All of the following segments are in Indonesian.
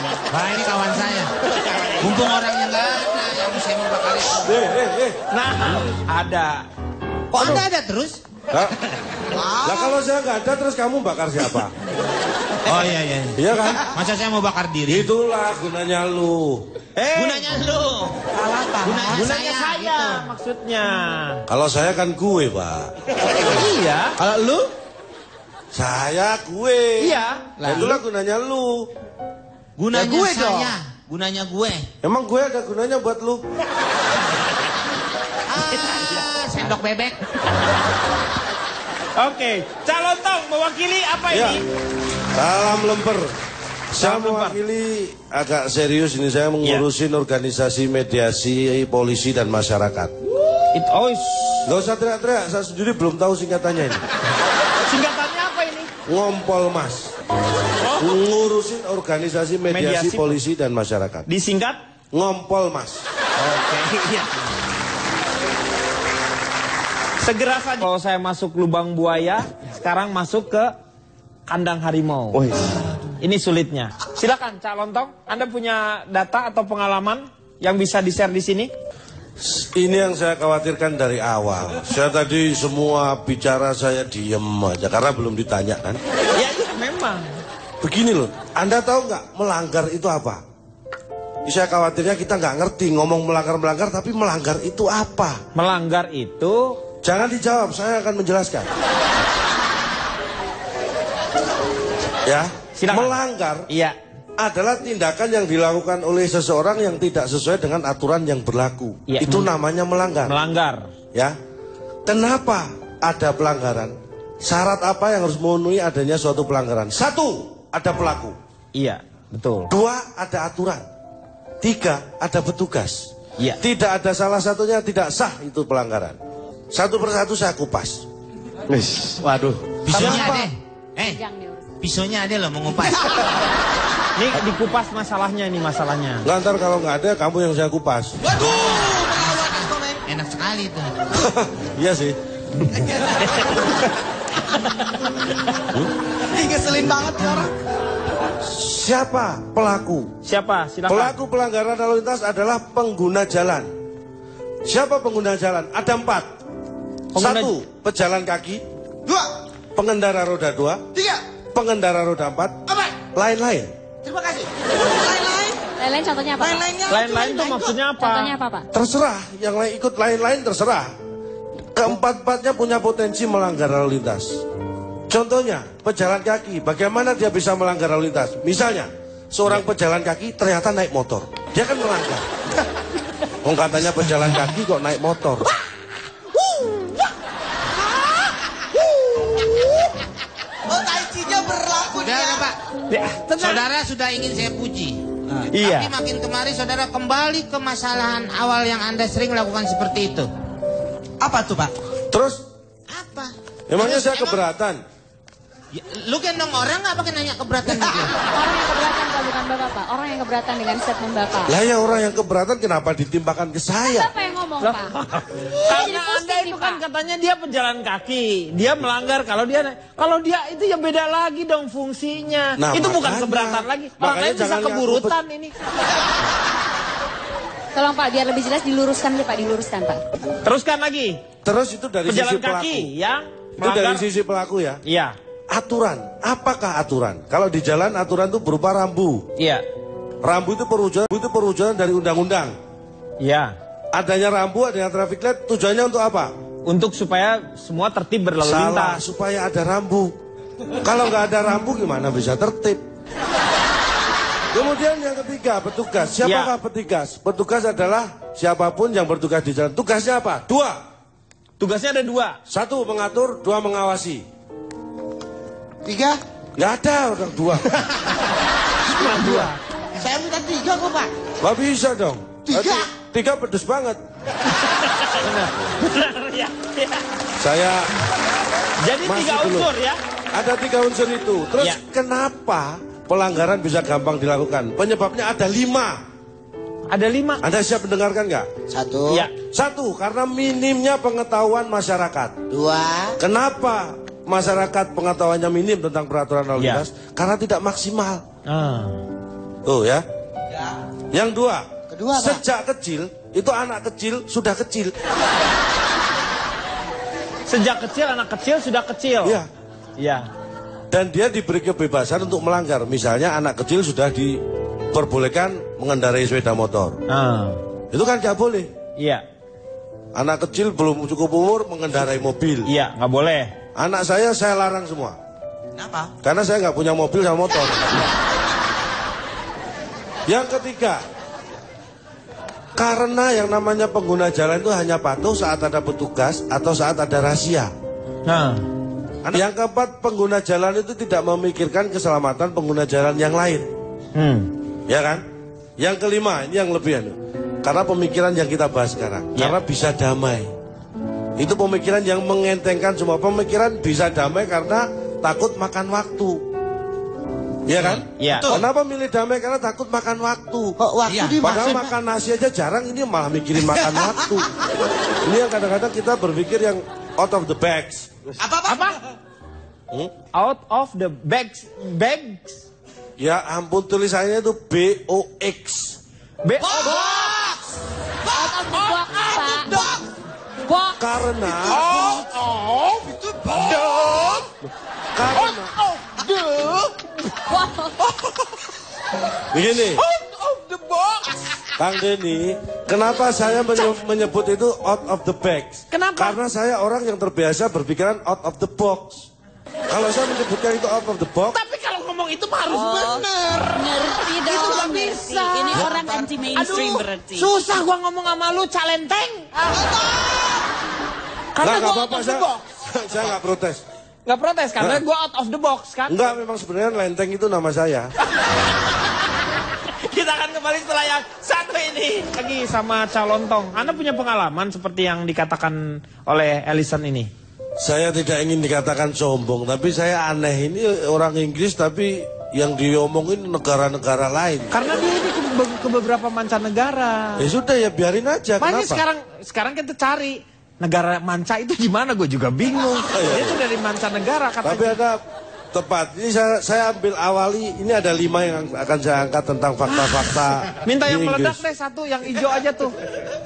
Wah, ini kawan saya. Mumpung orangnya nggak ada, yang saya mau bakar itu. Nah, ada. Kok Anda ada terus? Lah kalau saya nggak ada terus kamu bakar siapa? Oh iya. Iya kan? Masa saya mau bakar diri? Itulah gunanya lu. Gunanya lu. Gunanya saya gitu. maksudnya. Kalau saya kan gue, Pak. Iya. Kalau lu? Saya gue. Iya. Nah, itulah gunanya lu. Gunanya gue saya. dong. Gunanya gue. Emang gue ada gunanya buat lu? Sendok bebek. Oke, calon tong mewakili apa Ya. ini? Salam lemper. Saya Salam lemper. mewakili agak serius ini, saya mengurusin organisasi mediasi polisi dan masyarakat. Gak usah teriak-teriak, saya sendiri belum tahu singkatannya ini. Singkatannya apa ini? Ngompol Mas. Ngurusin organisasi mediasi Mediasi polisi dan masyarakat. Disingkat? Ngompol Mas. Oke, iya. Segera saja. Kalau saya masuk lubang buaya, sekarang masuk ke kandang harimau. Oh, iya. Ini sulitnya. Silakan Cak Lontong, Anda punya data atau pengalaman yang bisa di-share di sini? Ini yang saya khawatirkan dari awal. Saya tadi semua bicara saya diem aja karena belum ditanya kan. Ya, iya memang. Begini loh, Anda tahu nggak melanggar itu apa? Saya khawatirnya kita nggak ngerti ngomong melanggar-melanggar, tapi melanggar itu apa? Melanggar itu... Jangan dijawab, saya akan menjelaskan. Ya, Silakan. melanggar Iya. adalah tindakan yang dilakukan oleh seseorang yang tidak sesuai dengan aturan yang berlaku. Ya. Itu namanya melanggar. Melanggar. Ya, kenapa ada pelanggaran? Syarat apa yang harus memenuhi adanya suatu pelanggaran? 1, ada pelaku. Iya, betul. 2, ada aturan. 3, ada petugas. Iya. Tidak ada salah satunya tidak sah itu pelanggaran. Satu persatu saya kupas. Waduh. Pisaunya ada. Pisaunya ada loh mengupas. Ini dikupas masalahnya, ini masalahnya. Nggak, ntar kalau nggak ada kamu yang saya kupas. Waduh, enak sekali itu. Iya sih. Ngeselin banget ya orang. Siapa pelaku? Siapa? Silakan. Pelaku pelanggaran lalu lintas adalah pengguna jalan. Siapa pengguna jalan? Ada 4. Pengguna... 1, pejalan kaki. 2, pengendara roda 2. 3, pengendara roda 4. apa? Lain-lain. Terima kasih. Lain-lain. Lain-lain contohnya apa? Pak? Lain-lain itu maksudnya apa? Contohnya apa, Pak? Terserah, yang lain ikut lain-lain terserah. Keempat-empatnya punya potensi melanggar lalu lintas. Contohnya, pejalan kaki, bagaimana dia bisa melanggar lalu lintas? Misalnya, seorang pejalan kaki ternyata naik motor. Dia kan melanggar. Oh, katanya pejalan kaki kok naik motor. Oh, tai chi-nya berlaku Udah, dia. Pak. Ya, tenang. Saudara sudah ingin saya puji. Iya. Tapi makin kemari saudara kembali ke masalahan awal yang Anda sering lakukan seperti itu. Apa tuh, Pak? Terus, Apa? emangnya Terus saya keberatan? Ya, lu gendong orang nggak pakai nanya keberatan gitu? Orang yang keberatan, Pak, bukan Bapak, Pak. Orang yang keberatan dengan statement Bapak. Lah ya orang yang keberatan kenapa ditimpakan ke saya? Bapak yang ngomong, Pak. Karena Anda itu kan katanya dia pejalan kaki. Dia melanggar kalau dia itu ya beda lagi dong fungsinya. Nah, itu bukan makanya. keberatan lagi. Orang Makanya lain bisa jangan keburutan ini. Tolong, Pak, biar lebih jelas diluruskan dulu, Pak. Diluruskan, Pak. Teruskan lagi. Terus itu dari Pejalan sisi pelaku. kaki yang Itu dari melanggar. sisi pelaku ya. Iya. Aturan, apakah aturan? Kalau di jalan aturan itu berupa rambu. Iya. Rambu itu perwujudan dari undang-undang. Iya. Adanya rambu, adanya traffic light, tujuannya untuk apa? Untuk supaya semua tertib berlalu Salah, lintas. supaya ada rambu. Kalau nggak ada rambu gimana bisa tertib? Kemudian yang ketiga, petugas. Siapakah petugas? Petugas adalah siapapun yang bertugas di jalan. Tugasnya apa? 2. Tugasnya ada 2. 1, mengatur, 2, mengawasi. 3, Nggak ada orang 2. Cuma 2. saya minta 3 kok, Pak. Nggak bisa dong. 3. 3 pedes banget. Benar, ya. Saya Jadi masih 3 belum. unsur ya. Ada 3 unsur itu. Terus Ya. kenapa pelanggaran bisa gampang dilakukan? Penyebabnya ada 5. Ada 5. Anda siap mendengarkan nggak? 1, Ya. 1, karena minimnya pengetahuan masyarakat. 2, Kenapa masyarakat pengetahuannya minim tentang peraturan lalu Ya. lintas? Karena tidak maksimal. Tuh ya. Ya. Yang dua, Kedua, Pak. sejak kecil, itu anak kecil sudah kecil. Sejak kecil, anak kecil sudah kecil. Iya. Iya. Dan dia diberi kebebasan untuk melanggar. Misalnya anak kecil sudah diperbolehkan mengendarai sepeda motor. Ah. Itu kan nggak boleh. Iya. Anak kecil belum cukup umur mengendarai mobil. Iya, nggak boleh. Anak saya larang semua. Kenapa? Karena saya nggak punya mobil sama motor. Yang ketiga, karena yang namanya pengguna jalan itu hanya patuh saat ada petugas atau saat ada razia. Nah. Yang keempat, pengguna jalan itu tidak memikirkan keselamatan pengguna jalan yang lain. Ya kan? Yang kelima, ini yang lebih karena pemikiran yang kita bahas sekarang. Ya. Karena bisa damai. Itu pemikiran yang mengentengkan semua. Pemikiran bisa damai karena takut makan waktu. Iya kan? Iya. Kenapa milih damai? Karena takut makan waktu. Kok waktu Padahal dimaksud? makan nasi aja jarang, ini malah mikirin makan waktu. Ini yang kadang-kadang kita berpikir yang out of the bags. Apa? Out of the bags. Bags. Ya ampun, tulisannya itu BOX. B-O. Out of the box, Pak. Box. Karena begini. Kang Denny, kenapa saya menyebut itu out of the box? Kenapa? Karena saya orang yang terbiasa berpikiran out of the box. Kalau saya menyebutkan itu out of the box, Tapi kalau ngomong itu mah harus bener. Ngerti dong. Itu nggak ngerti. bisa. Ini orang anti mainstream berarti. Susah gua ngomong sama lu, calenteng. Karena nggak gua out apa-apa, of the box. saya nggak protes. Nggak protes, karena gua out of the box kan. Enggak, memang sebenarnya Lenteng itu nama saya. Kita akan kembali setelah yang satu ini. Lagi sama Calontong. Anda punya pengalaman seperti yang dikatakan oleh Ellison ini? Saya tidak ingin dikatakan sombong, tapi saya aneh, ini orang Inggris tapi yang diomongin negara-negara lain. Karena dia ini ke beberapa mancanegara. Ya sudah, ya biarin aja. Makanya Kenapa? sekarang kita cari negara manca itu gimana, gue juga bingung. Dia itu dari mancanegara katanya. Tapi ada tepat. Ini saya ambil awali. Ini ada 5 yang akan saya angkat tentang fakta-fakta. Minta di yang meledak Inggris. deh satu, yang hijau aja tuh.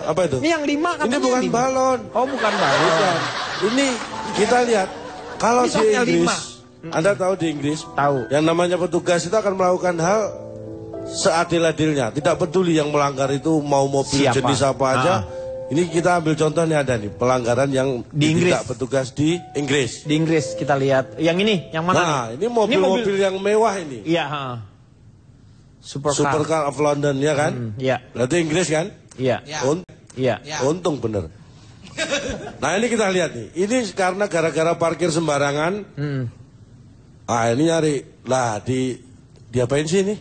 Apa itu? Ini yang 5 katanya. Ini bukan 5. balon. Oh, bukan balon. Bukan. Ini kita lihat. Kalau Ini di soknya Inggris, 5. Anda tahu di Inggris? Tahu. Yang namanya petugas itu akan melakukan hal seadil-adilnya. Tidak peduli yang melanggar itu mau mobil Siapa? jenis apa aja. Ini kita ambil contohnya, ada nih pelanggaran yang Di Inggris. ditindak petugas di Inggris. Di Inggris kita lihat. Yang ini, yang mana Nah, nih? ini mobil-mobil yang mewah ini. Iya, ha. Supercar. Supercar of London, ya kan? Iya. Berarti Inggris kan? Iya. Ya. Iya. Ya. Untung bener. Nah, ini kita lihat nih. Ini karena gara-gara parkir sembarangan. Ah, ini nyari. Lah, diapain sih ini?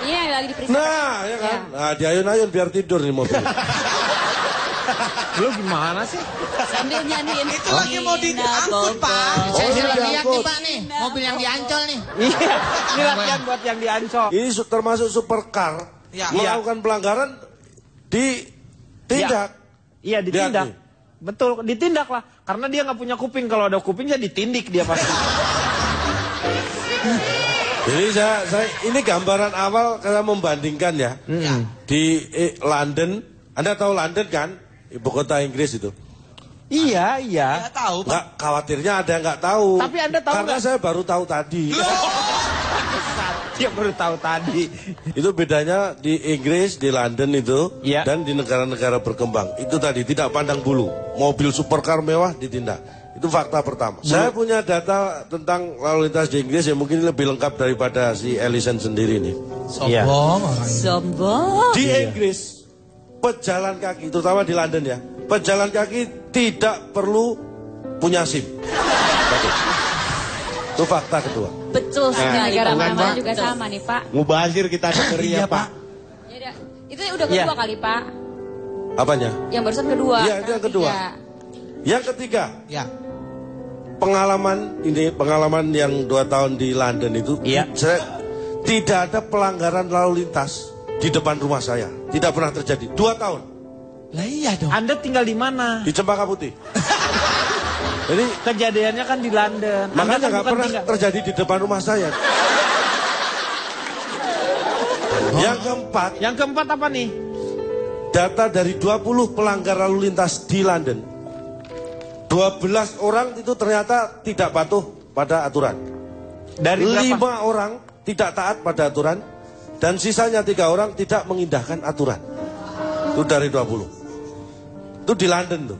Ini yang lagi diperiksa. Nah, ya kan? Nah, diayun-ayun biar tidur nih mobil. Lu gimana sih? Sambil nyanyiin. Itu lagi mau diangkut, Pak. Saya ini sudah lihat nih diangkut. Pak nih, mobil yang diancol nih. Iya. Ini latihan buat yang di Ancol. Ini termasuk supercar. Ya. Melakukan pelanggaran ditindak. Iya, Lihat ditindak. nih. Betul, ditindak lah. Karena dia nggak punya kuping. Kalau ada kupingnya ditindik dia pasti. Jadi saya ini gambaran awal saya membandingkan ya. Di London, Anda tahu London kan? Ibu kota Inggris itu. Iya, iya. Ya tahu, Pak. Nggak, khawatirnya ada yang nggak tahu. Tapi Anda tahu Karena nggak? saya baru tahu tadi. Dia baru tahu tadi. Itu bedanya di Inggris, di London itu, Iya. dan di negara-negara berkembang. Itu tadi, tidak pandang bulu. Mobil supercar mewah ditindak. Itu fakta pertama. Saya punya data tentang lalu lintas di Inggris yang mungkin lebih lengkap daripada si Ellison sendiri nih. Iya. Sombong orangnya. Sombong. Di Inggris, pejalan kaki, terutama di London ya, pejalan kaki tidak perlu punya SIM. Oke. Itu fakta kedua. Betul sekali. Negara bukan, mana Pak. juga sama nih, Pak. Mubazir kita dengerin ya, Pak. Ya udah. Itu udah kedua Iya. kali, Pak. Apanya? Yang barusan kedua. Iya, itu yang kedua. Ketiga. Yang ketiga, Ya. pengalaman yang 2 tahun di London itu, Iya. tidak ada pelanggaran lalu lintas di depan rumah saya. Tidak pernah terjadi. 2 tahun Lah iya dong. Anda tinggal di mana? di Cempaka Putih. Jadi Kejadiannya kan di London. Anda makanya kan nggak bukan pernah tinggal. terjadi di depan rumah saya. Yang keempat apa nih? data dari 20 pelanggar lalu lintas di London. 12 orang itu ternyata tidak patuh pada aturan. Dari 5 berapa? orang tidak taat pada aturan. Dan sisanya 3 orang tidak mengindahkan aturan. Itu dari 20. Itu di London tuh.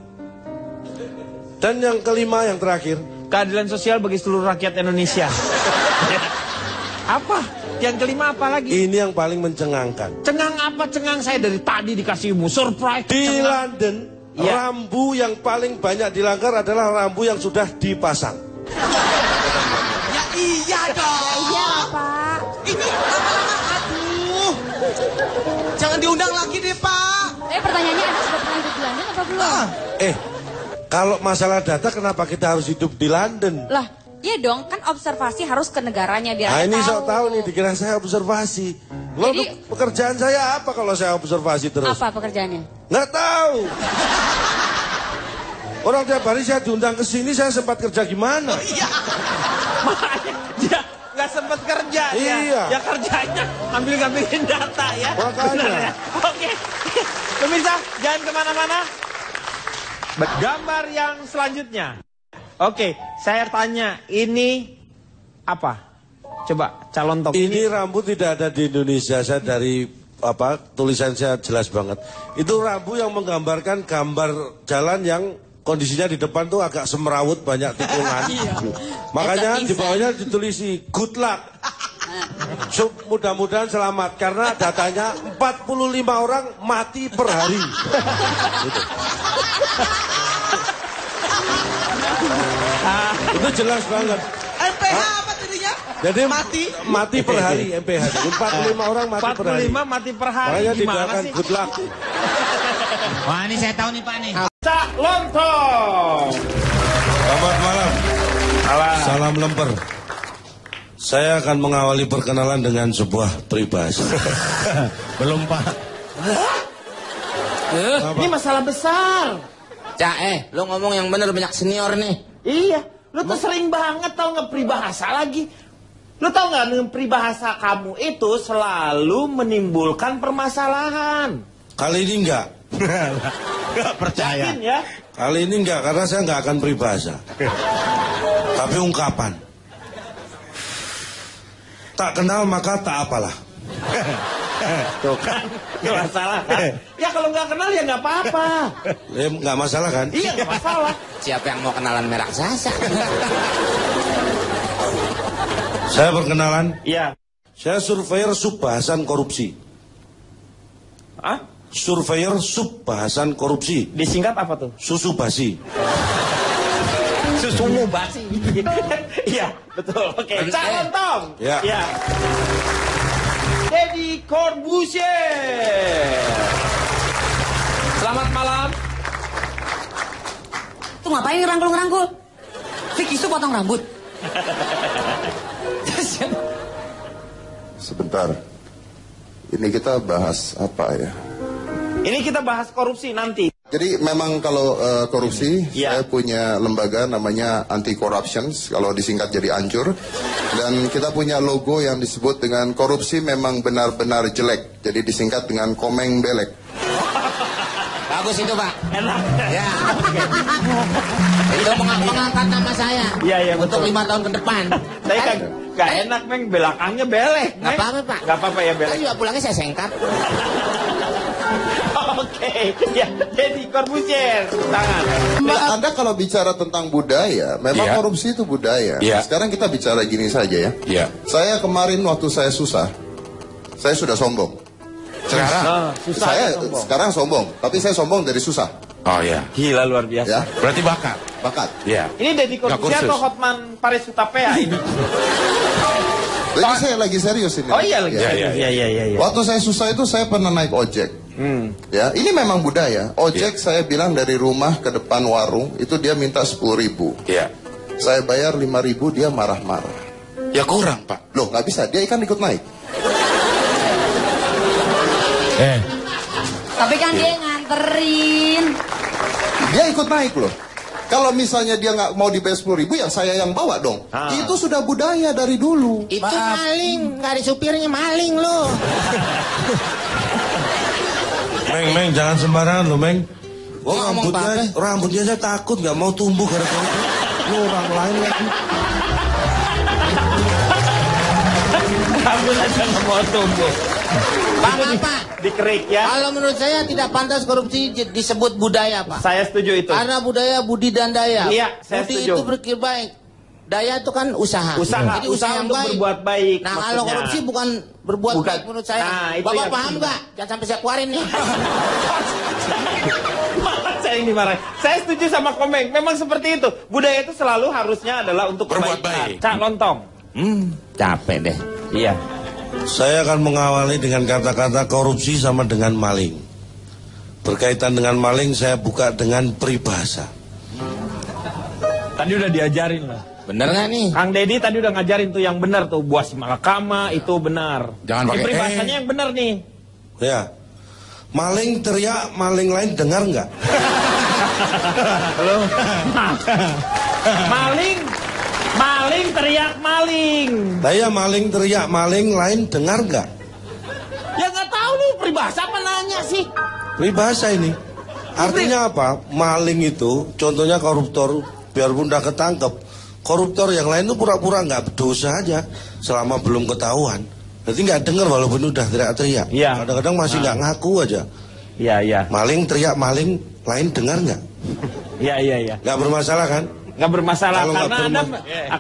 Dan yang kelima, yang terakhir, Keadilan sosial bagi seluruh rakyat Indonesia. Apa? Yang kelima apa lagi? ini yang paling mencengangkan. Cengang apa? Cengang saya dari tadi dikasihmu surprise. Di cengang. London, Ya. rambu yang paling banyak dilanggar adalah rambu yang sudah dipasang. Ya iya dong. Iya lah, Pak. Ini lama-lama, aduh. Jangan diundang lagi deh, Pak. Pertanyaannya Anda sudah pernah hidup di London apa belum? Kalau masalah data, kenapa kita harus hidup di London? Lah, iya dong, kan observasi harus ke negaranya biar Nah, Anda ini tahu. sok tahu nih, dikira saya observasi. Lo Jadi- pekerjaan saya apa kalau saya observasi terus? Apa pekerjaannya? Nggak tahu. Orang tiap hari saya diundang ke sini, saya sempat kerja gimana? Makanya dia nggak sempat kerja. Iya. Ya kerjanya ngambilin data ya. Makanya. Benar ya? Oke. Pemirsa, jangan kemana-mana. Gambar yang selanjutnya. Oke, saya tanya, ini apa? Coba calon top Ini rambu tidak ada di Indonesia. Saya dari tulisan saya jelas banget. Itu rambu yang menggambarkan gambar jalan yang kondisinya di depan tuh agak semerawut, banyak tikungan. Makanya di bawahnya ditulisi good luck. Mudah-mudahan selamat karena datanya 45 orang mati per hari. Gitu. Itu jelas banget. MPH apa tadinya? Jadi Mati? per hari MPH. 45 orang mati per hari. 45 mati per hari. Makanya Gimana didoakan sih? good luck. Wah, ini saya tahu nih Pak nih. Cak Lontong. Selamat malam. Salam lemper. Saya akan mengawali perkenalan dengan sebuah peribahasa. Belum, Pak. Ini masalah besar. Cak, lu ngomong yang bener, banyak senior nih. Iya, lu tuh sering banget tau nggak peribahasa lagi. Lu tau nggak dengan peribahasa kamu itu selalu menimbulkan permasalahan. Kali ini enggak. Nggak percaya. Yakin ya? Kali ini enggak, karena saya enggak akan peribahasa. Tapi ungkapan. Tak kenal maka tak apalah. Tuh kan, nggak masalah kan? Ya kalau nggak kenal ya nggak apa-apa. Enggak masalah kan? Iya nggak masalah. Siapa yang mau kenalan merah sasa? Saya perkenalan. Iya. Saya surveyor subbahasan korupsi. Ah? Surveyor subbahasan korupsi. Disingkat apa tuh? Susu basi. Susumu basi. Iya, betul. Oke, Cak Lontong. Ya. Iya. Deddy Corbuzier. Selamat malam. Tuh ngapain ngerangkul-ngerangkul? Vicky itu potong rambut. Sebentar. Ini kita bahas apa ya? Ini kita bahas korupsi nanti. Jadi memang kalau korupsi, Ya. saya punya lembaga namanya Anti Corruptions, kalau disingkat jadi ANCUR. Dan kita punya logo yang disebut dengan korupsi memang benar-benar jelek. Jadi disingkat dengan Komeng Belek. Bagus itu Pak. Enak. Ya. Itu mengangkat nama saya. Iya, iya, Untuk betul. 5 tahun ke depan. Tapi gak enak, Meng. Belakangnya belek. Nggak apa-apa Pak. Gak apa-apa ya Saya belek. juga pulangnya saya sengkat. Oke. Ya, Deddy Corbuzier. Tangan. Anda kalau bicara tentang budaya, memang Iya. korupsi itu budaya. Iya. Sekarang kita bicara gini saja ya. Iya. Saya kemarin waktu saya susah, saya sudah sombong. Sekarang? Susah Saya sombong. sekarang sombong, tapi saya sombong dari susah. Oh iya. Gila luar biasa. Ya, Berarti bakat. bakat. Iya. Ini Deddy Corbuzier kursus. atau Hotman Paris Hutapea ini? Jadi saya lagi serius ini. Oh iya lagi. Ya. Iya, Iya. Waktu saya susah itu saya pernah naik ojek. Ya, ini memang budaya. Ojek saya bilang dari rumah ke depan warung itu dia minta 10.000. Iya. Saya bayar 5.000, dia marah-marah. Ya kurang, Pak. Loh, nggak bisa, dia kan ikut naik. Tapi kan dia nganterin. Dia ikut naik loh. Kalau misalnya dia nggak mau dibayar 10.000, ya saya yang bawa dong. Itu sudah budaya dari dulu. Itu maling, nggak ada supirnya, maling lo. Meng, jangan sembarangan lo, Meng. Oh, Dia ngomong rambutnya aja takut nggak mau tumbuh gara-gara itu. Lu orang lain lagi. Rambut aja nggak mau tumbuh. Bang apa? Dikerik ya. Kalau menurut saya tidak pantas korupsi disebut budaya, Pak. Saya setuju itu. Karena budaya budi dan daya. Iya, saya Budi setuju. itu berpikir baik. Daya itu kan usaha. Jadi Usaha yang untuk baik. berbuat baik. Nah, maksudnya. kalau korupsi bukan berbuat Bukan. baik menurut saya. Nah, itu Bapak yang paham benar. nggak? Jangan sampai saya keluarin nih. Saya yang dimarahin. Saya setuju sama Komeng. Memang seperti itu. Budaya itu selalu harusnya adalah untuk Berbuat kebaikan. baik. Cak Lontong. Capek deh. Iya. Saya akan mengawali dengan kata-kata korupsi sama dengan maling. Berkaitan dengan maling, saya buka dengan peribahasa. Tadi udah diajarin lah. Bener nggak nih? Kang Deddy tadi udah ngajarin tuh yang benar tuh. Buas malakama itu benar. Jangan pakai peribahasanya yang benar nih. Ya, maling teriak, maling lain dengar nggak? Halo. Maling teriak maling. Saya maling teriak, maling lain dengar nggak? Ya nggak tahu nih peribahasa apa nanya sih. Peribahasa ini. Artinya apa? Maling itu, contohnya koruptor, biarpun udah ketangkep, koruptor yang lain itu pura-pura nggak berdosa aja selama belum ketahuan. Jadi nggak dengar walaupun udah teriak-teriak. Iya. Kadang-kadang masih nggak ngaku aja. Iya. Maling teriak, maling lain dengar nggak? Iya. Nggak bermasalah kan? Nggak bermasalah Kalau nggak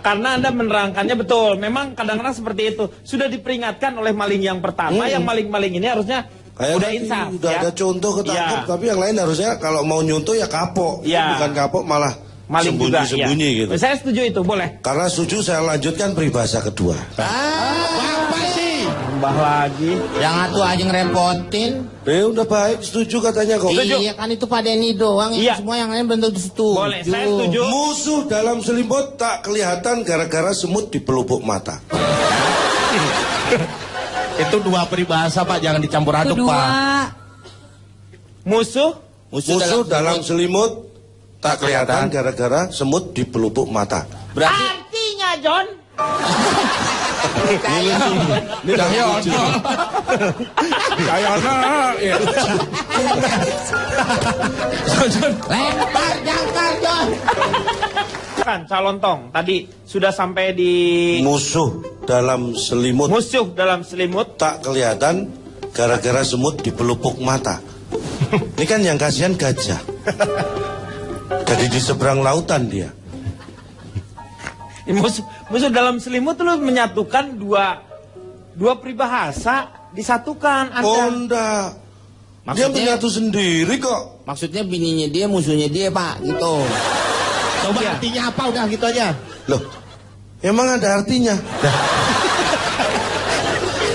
karena anda menerangkannya betul. Memang kadang-kadang seperti itu. Sudah diperingatkan oleh maling yang pertama, yang maling-maling ini harusnya Kayak udah tadi, insaf. udah ya. ada contoh ketangkep, Iya. tapi yang lain harusnya kalau mau nyontoh ya kapok. Iya. Bukan kapok malah Maling juga. sembunyi-sembunyi Iya. gitu. Saya setuju itu, boleh. Karena setuju, saya lanjutkan peribahasa kedua. Apa sih? Tambah lagi. Yang atuh aja ngerepotin. Udah baik, setuju katanya kok. Setuju. Iya kan itu Pak Denny doang. Iya. Semua yang lain bentuk setuju. Boleh, saya setuju. Musuh dalam selimut tak kelihatan gara-gara semut di pelupuk mata. Itu dua peribahasa Pak, jangan dicampur aduk Pak. Musuh Musuh dalam selimut tak kelihatan gara-gara semut di pelupuk mata. artinya John. Ini Cahyono. Cahyono. Ya. Lempar jangkar John. Kan calon tong tadi sudah sampai di musuh dalam selimut musuh dalam selimut. tak kelihatan gara-gara semut di pelupuk mata. Ini kan yang kasihan gajah. Jadi di seberang lautan dia. Musuh dalam selimut itu menyatukan dua peribahasa disatukan Anda. Honda. Dia Maksudnya- menyatu sendiri kok. Maksudnya bininya dia, musuhnya dia Pak, gitu. Coba Iya. artinya apa, udah gitu aja. Loh, emang ada artinya?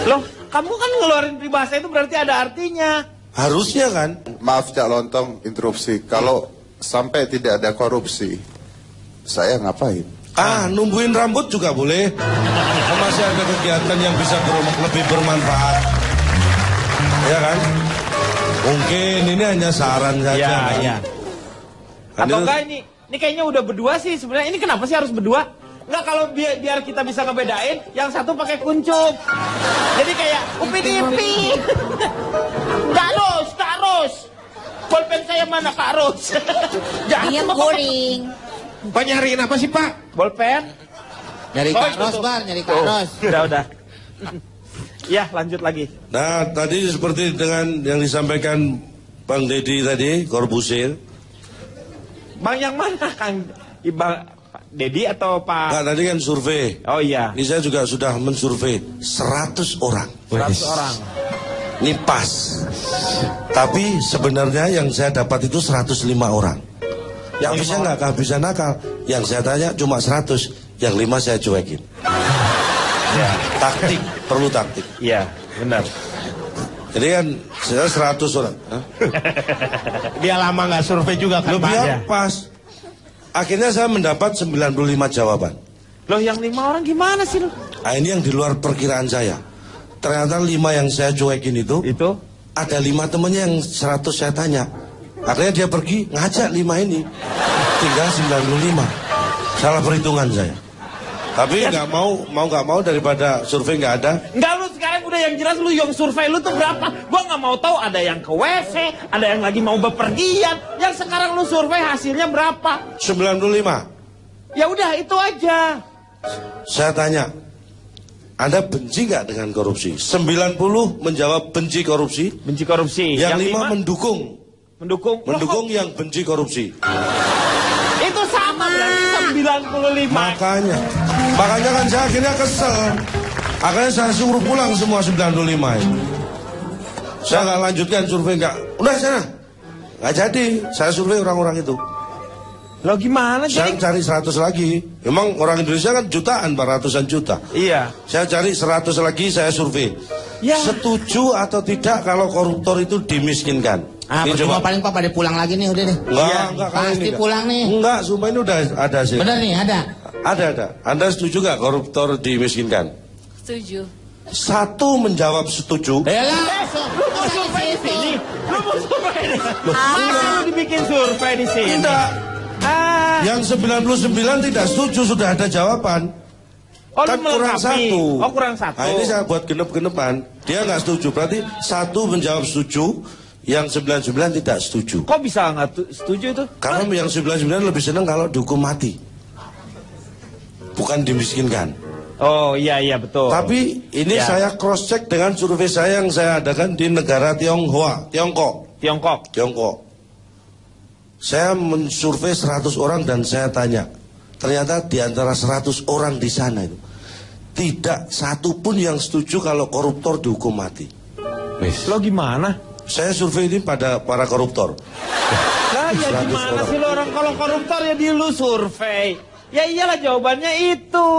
Loh, kamu kan ngeluarin peribahasa itu berarti ada artinya. Harusnya kan. Maaf Cak Lontong, interupsi. Kalau sampai tidak ada korupsi, saya ngapain? Numbuhin rambut juga boleh. Masih ada kegiatan yang bisa lebih bermanfaat. Ya kan? Mungkin ini hanya saran saja. kan? Iya. Kan Atau itu- enggak ini kayaknya udah berdua sih sebenarnya. Ini kenapa sih harus berdua? Enggak, kalau biar kita bisa ngebedain, yang satu pakai kuncup. Jadi kayak Upin Ipin. Kak Ros. Bolpen saya mana Kak Ros? Ayam goreng. Pak nyariin apa sih Pak? Bolpen. Nyari Oh, Kak itu Ros, tuh. Bar, nyari Kak Ros. Udah. Ya, lanjut lagi. Nah, tadi seperti dengan yang disampaikan Bang Deddy tadi, Corbusier. Bang yang mana Kang? Pak Deddy atau Pak? Nah, tadi kan survei. Oh iya. Ini saya juga sudah mensurvei 100 orang. 100 orang. Ini pas. Tapi sebenarnya yang saya dapat itu 105 orang. Yang bisa nggak kehabisan akal. Yang saya tanya cuma 100. Yang 5 saya cuekin. Ya. Taktik, perlu taktik. Iya, benar. Jadi kan saya 100 orang. Hah? Dia lama nggak survei juga kan Loh, Pak? biar ya. pas. Akhirnya saya mendapat 95 jawaban. Loh, yang 5 orang gimana sih lo? Nah, ini yang di luar perkiraan saya. Ternyata 5 yang saya cuekin itu Itu? ada 5 temennya yang 100 saya tanya. Akhirnya dia pergi ngajak 5 ini. tinggal 95. Salah perhitungan saya. Tapi nggak mau daripada survei nggak ada. Enggak, lu sekarang udah yang jelas lu yang survei lu tuh berapa. Gua nggak mau tahu ada yang ke WC, ada yang lagi mau bepergian. Yang sekarang lu survei hasilnya berapa? 95. Ya udah itu aja. Saya tanya, Anda benci nggak dengan korupsi? 90 menjawab benci korupsi. Benci korupsi. Yang 5 mendukung. Mendukung Yang benci korupsi. itu sama berarti 95. Makanya kan saya akhirnya kesel. Akhirnya saya suruh pulang semua 95 itu. Saya nggak lanjutkan survei, nggak. Udah sana. Nggak jadi. Saya survei orang-orang itu. Lo gimana Saya jadi? cari 100 lagi. Emang orang Indonesia kan jutaan, 400-an juta. Iya. Saya cari 100 lagi, saya survei. Ya. Setuju atau tidak kalau koruptor itu dimiskinkan? Ini Percuma paling Pak pada pulang lagi nih udah nih. Enggak, kali Pasti ini pulang nih. Enggak, sumpah ini udah ada sih. Bener nih, ada. Ada. Anda setuju nggak koruptor dimiskinkan? Setuju. 1 menjawab setuju. Yalah. Lu mau survei di sini? Lu mau survei di sini? Masa lu dibikin survei di sini? Tidak. Yang 99 tidak setuju, sudah ada jawaban. Oh, Kan lu kurang melengkapi. 1. Oh, kurang 1. Nah ini saya buat genep-genepan. Dia nggak setuju, berarti 1 menjawab setuju, yang 99 tidak setuju. Kok bisa nggak setuju itu? Karena yang 99 lebih senang kalau dihukum mati, bukan dimiskinkan. Oh iya betul. Tapi ini Ya. saya cross check dengan survei saya yang saya adakan di negara Tiongkok. Saya mensurvei 100 orang dan saya tanya, ternyata di antara 100 orang di sana itu tidak satu pun yang setuju kalau koruptor dihukum mati. Lo gimana? Saya survei ini pada para koruptor. Lah ya 100 gimana orang. sih lo orang kalau koruptor ya di lu survei. Ya iyalah jawabannya itu.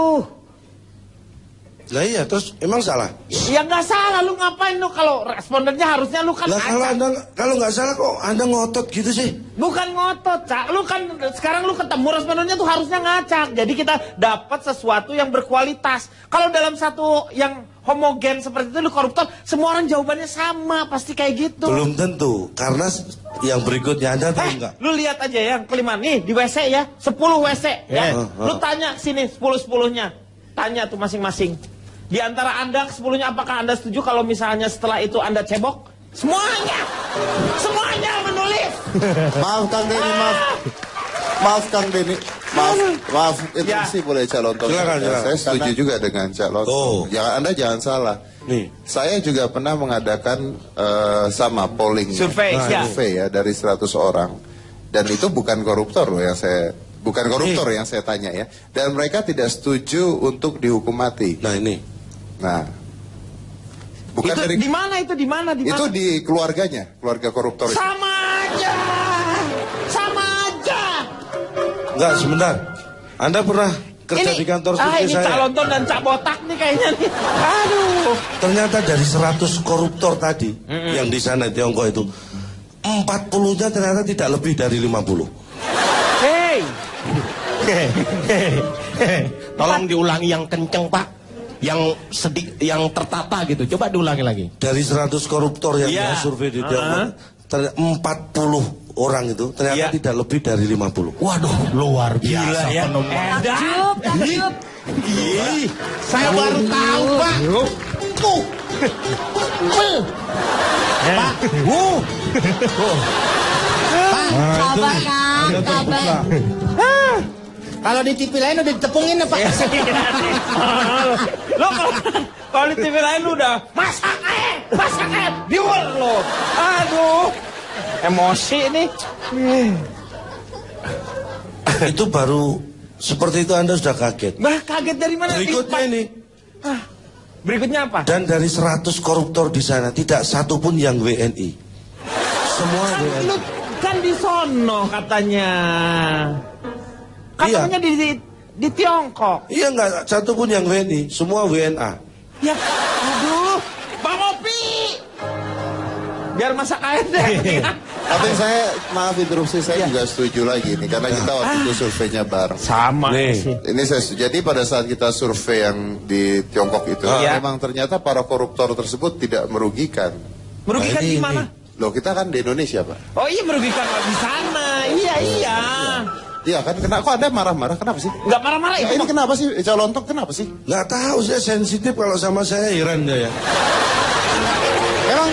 Lah iya, terus emang salah? Ya nggak salah, lu ngapain lu kalau respondennya harusnya lu kan Lah kalau nggak salah kok Anda ngotot gitu sih? Bukan ngotot, Cak. Lu kan sekarang lu ketemu respondennya tuh harusnya ngacak. Jadi kita dapat sesuatu yang berkualitas. Kalau dalam satu yang homogen seperti itu lu koruptor, semua orang jawabannya sama, pasti kayak gitu. Belum tentu, karena yang berikutnya Anda tahu nggak? Lu lihat aja yang kelima nih di WC ya, 10 WC ya. Lu tanya sini 10-10-nya. Tanya tuh masing-masing. Di antara Anda 10-nya apakah Anda setuju kalau misalnya setelah itu Anda cebok? Semuanya menulis. Maaf Kang Denny, maaf Kang Denny, maaf itu Ya. sih boleh calon Silakan. Saya setuju juga dengan calon. Anda jangan salah. Nih. Saya juga pernah mengadakan sama polling Survei, ya. survei ya dari 100 orang. Dan itu bukan koruptor loh yang saya yang saya tanya ya. Dan mereka tidak setuju untuk dihukum mati. Nah ini. Nah, bukan Itu dari di mana itu di mana? itu di keluarganya, keluarga koruptor itu. Sama aja. Enggak, sebentar. Anda pernah kerja di kantor survei ini saya? calonton dan cak botak nih kayaknya nih. Aduh. Ternyata dari 100 koruptor tadi yang di sana di Tiongkok itu 40-nya ternyata tidak lebih dari 50. Hey. Tolong diulangi yang kenceng Pak. Yang tertata gitu. Coba diulangi lagi. Dari 100 koruptor yang Iya. saya survei di Tiongkok, 40 orang itu ternyata Iya. tidak lebih dari 50. Waduh, luar biasa ya. penemuan. Takjub. Saya baru tahu, Pak. Tuh. Pak. Pak, Sabar Kang, sabar. kalau di TV lain udah ditepungin ya, Pak. Lo kalau di TV lain lu udah masak diul lo. Aduh. Emosi nih. Itu baru seperti itu Anda sudah kaget. Bah, kaget dari mana? Berikutnya ini. Berikutnya apa? Dan dari 100 koruptor di sana tidak satu pun yang WNI. Semua WNI. Lu kan di sono katanya. Katanya di Tiongkok. Iya enggak satu pun yang WNI, semua WNA. Ya, aduh, Bang Opi. Biar masak air deh. Tapi saya, maaf interupsi, saya juga setuju lagi nih, karena kita waktu itu surveinya bareng. Sama Nih. sih. Ini jadi pada saat kita survei yang di Tiongkok itu, Iya. memang ternyata para koruptor tersebut tidak merugikan. Merugikan Nah, di mana? Loh, kita kan di Indonesia, Pak. Oh iya merugikan di sana. Iya. Iya kan, kok Anda marah-marah? Kenapa sih? Nggak marah-marah Ya, itu. ini kenapa sih? Calontong kenapa sih? Nggak tahu, saya sensitif kalau sama saya, heran dia ya.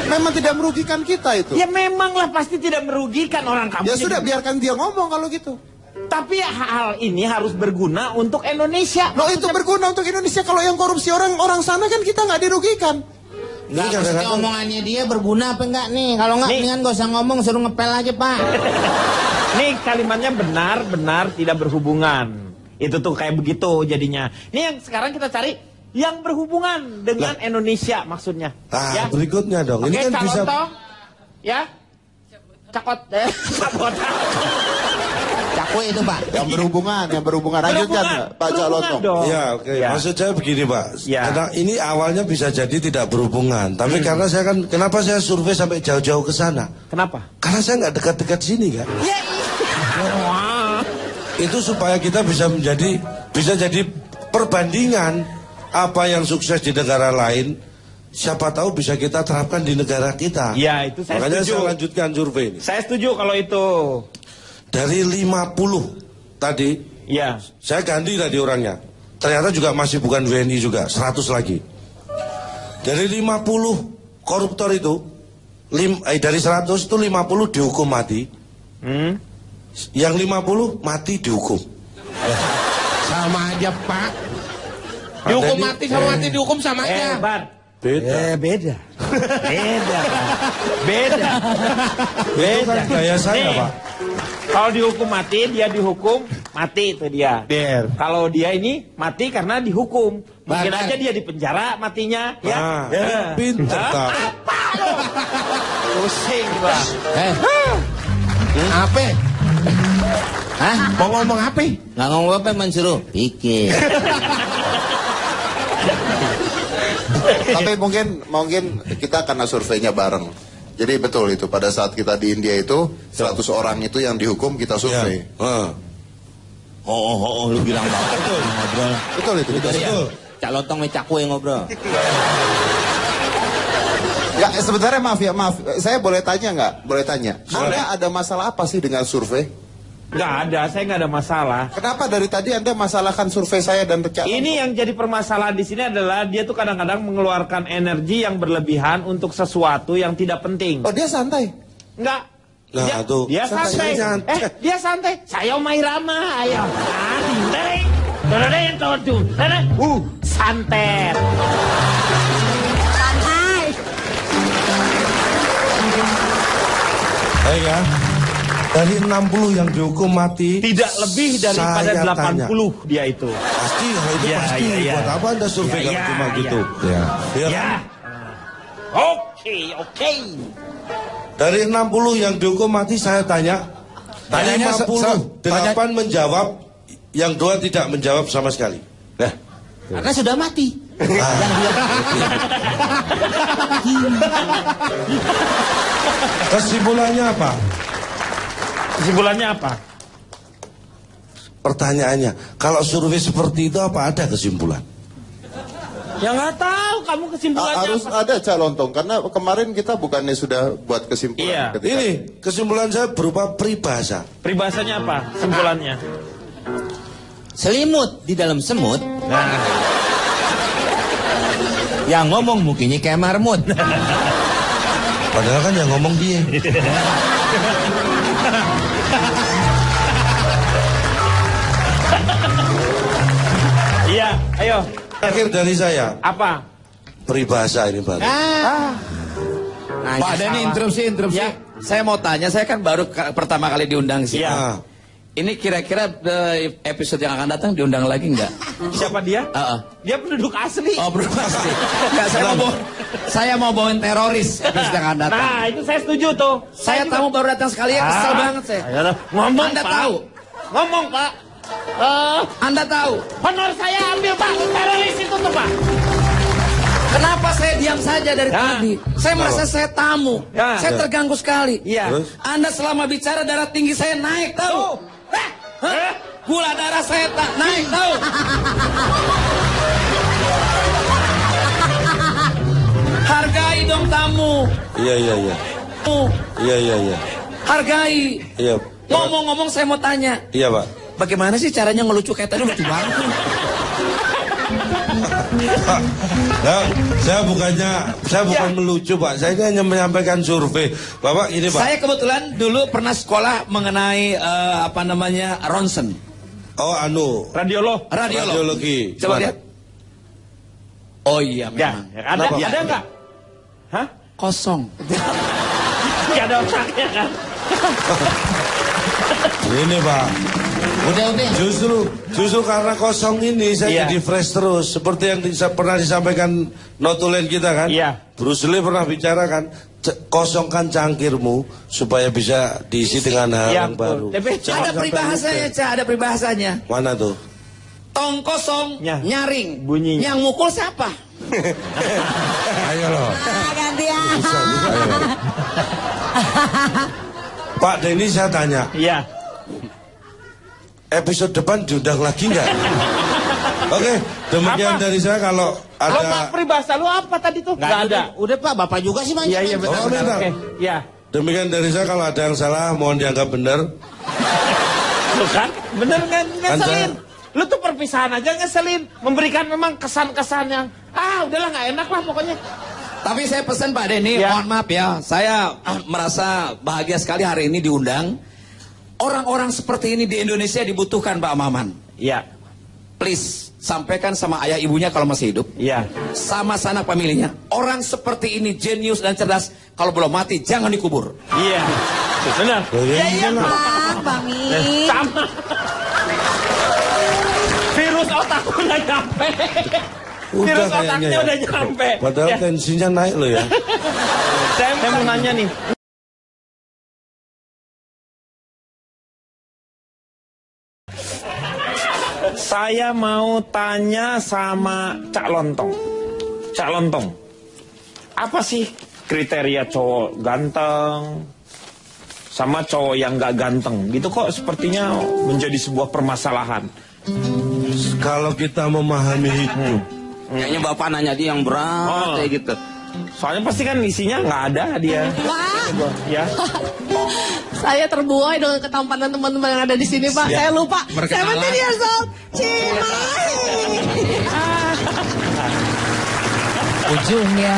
Memang tidak merugikan kita itu. Ya memang lah pasti tidak merugikan orang kamu. Ya sudah, biarkan dia ngomong kalau gitu. Tapi hal ini harus berguna untuk Indonesia. Loh itu berguna untuk Indonesia. Kalau yang korupsi orang sana kan kita nggak dirugikan. Nggak, maksudnya omongannya dia berguna apa enggak nih? Kalau enggak, mendingan gak usah ngomong, suruh ngepel aja, Pak. Nih kalimatnya benar-benar tidak berhubungan. Itu tuh kayak begitu jadinya. Nih yang sekarang kita cari yang berhubungan dengan Indonesia maksudnya. Ah, berikutnya dong. Ini kan bisa. Ya. Cakot. Cakot. Cakwe itu, Pak. Yang berhubungan. Lanjutkan Pak Calontong. Ya, oke. Ya. Maksud saya begini, Pak. Ya. Karena ini awalnya bisa jadi tidak berhubungan. Tapi karena saya kan, kenapa saya survei sampai jauh-jauh ke sana? Kenapa? Karena saya nggak dekat-dekat sini kan. Ya. Wah. Itu supaya kita bisa jadi perbandingan apa yang sukses di negara lain. Siapa tahu bisa kita terapkan di negara kita. Ya, itu saya Makanya setuju. saya lanjutkan survei ini. Saya setuju kalau itu. Dari 50 tadi, Ya. saya ganti tadi orangnya. Ternyata juga masih bukan WNI juga, 100 lagi. Dari 50 koruptor itu, dari 100 itu 50 dihukum mati. Yang 50 mati dihukum. Sama aja Pak. Dihukum Mati sama mati dihukum sama aja. Bar. Beda. Beda. Beda. Beda. Itu kan gaya saya, Nih, Pak. Kalau dihukum mati, dia dihukum mati itu dia. Der. Kalau dia ini mati karena dihukum. Mungkin Bar. aja dia di penjara matinya, ya. Nah, Ya. pinter, Hah? Kak. Apa lo? Pusing, Pak. Apa? Hah? Mau ngomong apa? Nggak ngomong apa, Mansuruh? Pikir. Tapi mungkin kita karena surveinya bareng. Jadi betul itu pada saat kita di India itu 100 orang itu yang dihukum kita survei. Ya. Lu bilang banget. Ngobrol. Betul itu. Betul. Cak Lontong sama Cakwe ngobrol. Ya sebenarnya maaf. Saya boleh tanya nggak? Boleh tanya. Anda ada masalah apa sih dengan survei? Nggak ada, saya nggak ada masalah. Kenapa dari tadi Anda masalahkan survei saya dan Cak Lontong? Ini yang jadi permasalahan di sini adalah dia tuh kadang-kadang mengeluarkan energi yang berlebihan untuk sesuatu yang tidak penting. Oh dia santai. Enggak. Nah, tuh. Dia santai. Santai. Dia santai. Saya Omah Irama, ayo. Santet. Baik ya. Dari 60 yang dihukum mati, Tidak lebih daripada saya 80 dia itu. Pasti, hal itu Ya, pasti. ya, ya. Buat apa Anda survei Ya, kalau ya, cuma ya. gitu? Ya. Ya. Ya. Oke. Dari 60 yang dihukum mati saya tanya. Dari Tanyanya 58 menjawab, yang 2 tidak menjawab sama sekali. Nah, Karena sudah mati. kesimpulannya apa? Kesimpulannya apa? Pertanyaannya, kalau survei seperti itu apa ada kesimpulan? Ya nggak tahu kamu kesimpulannya Harus apa. ada Cak Lontong karena kemarin kita bukannya sudah buat kesimpulan. Iya. ketika- Ini kesimpulan saya berupa peribahasa. Peribahasanya apa? Kesimpulannya. Selimut di dalam semut. Nah, Yang ngomong mukanya kayak marmut. Padahal kan yang ngomong dia. iya, ayo. Akhir dari saya, Apa? peribahasa ini Pak. Pak, ada nih interupsi. Ya. Saya mau tanya, saya kan baru pertama kali diundang sih. Iya. Ah, Ini kira-kira episode yang akan datang diundang lagi nggak? Siapa dia? Dia penduduk asli. Oh, belum pasti. Nggak, saya mau bawain teroris episode yang akan datang. Nah, itu saya setuju tuh. Saya tamu baru datang sekali ya, kesel banget saya. Ayolah, ngomong, Anda Pak. tahu? Ngomong, Pak. Anda tahu? Honor saya ambil, Pak. Teroris itu tuh, Pak. Kenapa saya diam saja dari Ya. tadi? Saya merasa saya tamu. Ya. Saya terganggu sekali. Iya. Terus? Anda selama bicara darah tinggi saya naik tahu? Hah? Gula darah saya naik tahu? Hargai dong tamu. iya. Iya. Hargai. Iya. Ngomong-ngomong saya mau tanya. Iya Pak. Bagaimana sih caranya ngelucu kayak tadi? Lucu banget. Nah, saya bukan melucu Pak. Saya ini hanya menyampaikan survei. Bapak ini Pak. Saya kebetulan dulu pernah sekolah mengenai ronsen. Oh radiologi. Coba lihat. Oh iya memang. Ya, ada nggak? Hah? Kosong. Nggak ada otaknya kan? Ini Pak. Udah. Justru karena kosong ini saya Iya. jadi fresh terus. Seperti yang pernah disampaikan notulen kita kan. Iya. Bruce Lee pernah bicara kan, kosongkan cangkirmu supaya bisa diisi dengan hal Iya, yang baru. betul. Jangan Ada sampai peribahasanya, lupa. Cak, ada peribahasanya. Mana tuh? Tong kosong, Ya. nyaring. Bunyinya. Yang mukul siapa? Ayo loh. Gantian. Bisa, ayo loh. Pak Denny saya tanya, Iya. episode depan diundang lagi nggak? Oke, demikian Apa? dari saya. Kalau Lo Pak, ada, peribahasa lu apa tadi tuh? Nggak ada. Udah Pak, Bapak juga sih banyak. Iya, betul. Oh, benar. Oke, ya. demikian dari saya. Kalau ada yang salah, mohon dianggap benar. Lu kan? Bener kan? Ngeselin. Anda- Lu tuh perpisahan aja ngeselin. Memberikan memang kesan-kesan yang, udahlah nggak enak lah pokoknya. Tapi saya pesan Pak Denny, Ya. mohon maaf ya, saya merasa bahagia sekali hari ini diundang. Orang-orang seperti ini di Indonesia dibutuhkan Pak Maman. Iya. Please, sampaikan sama ayah ibunya kalau masih hidup. Iya. Sama sanak familinya. Orang seperti ini jenius dan cerdas. Kalau belum mati, jangan dikubur. Iya. Benar. Iya, Bang Min. Sama. Virus otakku udah nyampe. Virus otaknya ya. udah nyampe. Padahal Ya. tensinya naik loh ya. Saya mau nanya nih. Saya mau tanya sama Cak Lontong. Cak Lontong, apa sih kriteria cowok ganteng sama cowok yang gak ganteng? Gitu kok sepertinya menjadi sebuah permasalahan. Kalau kita memahami hidup, Kayaknya bapak nanya dia yang berat kayak gitu. Soalnya pasti kan isinya nggak ada dia. Wah, Ya. saya terbuai dengan ketampanan teman-teman yang ada di sini, Pak. Saya lupa. 17 years old. Cimahi. Ujungnya.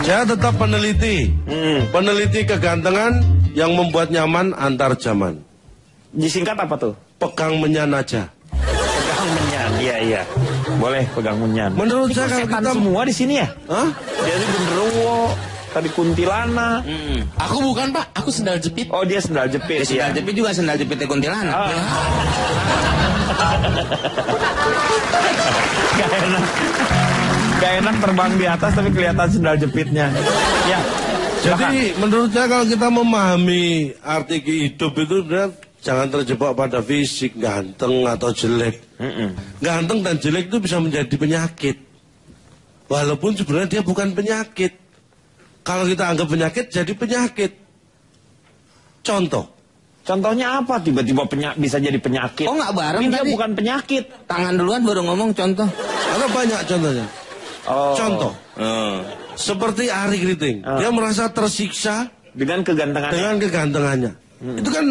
saya tetap peneliti. Peneliti kegantengan yang membuat nyaman antar zaman. Disingkat apa tuh? Pegang menyan aja. Pegang menyan. Iya. Boleh pegang menyan. Menurut Ini saya kok kalau setan kita semua di sini ya? Hah? Jadi genderuwo, tadi kuntilanak. Aku bukan Pak, aku sendal jepit. Oh, dia sendal jepit. Sendal jepit juga sendal jepitnya kuntilanak. Gak enak terbang di atas tapi kelihatan sendal jepitnya. Ya. Jadi menurut saya kalau kita memahami arti hidup itu sebenarnya jangan terjebak pada fisik, ganteng atau jelek. Ganteng dan jelek itu bisa menjadi penyakit. Walaupun sebenarnya dia bukan penyakit. Kalau kita anggap penyakit, jadi penyakit. Contohnya apa? Tiba-tiba bisa jadi penyakit. Oh, nggak bareng Ini dia tadi. bukan penyakit. Tangan duluan baru ngomong contoh. Ada banyak contohnya. Oh. Contoh, seperti Ari Kriting. Dia merasa tersiksa Dengan kegantengan. dengan kegantengannya. Itu kan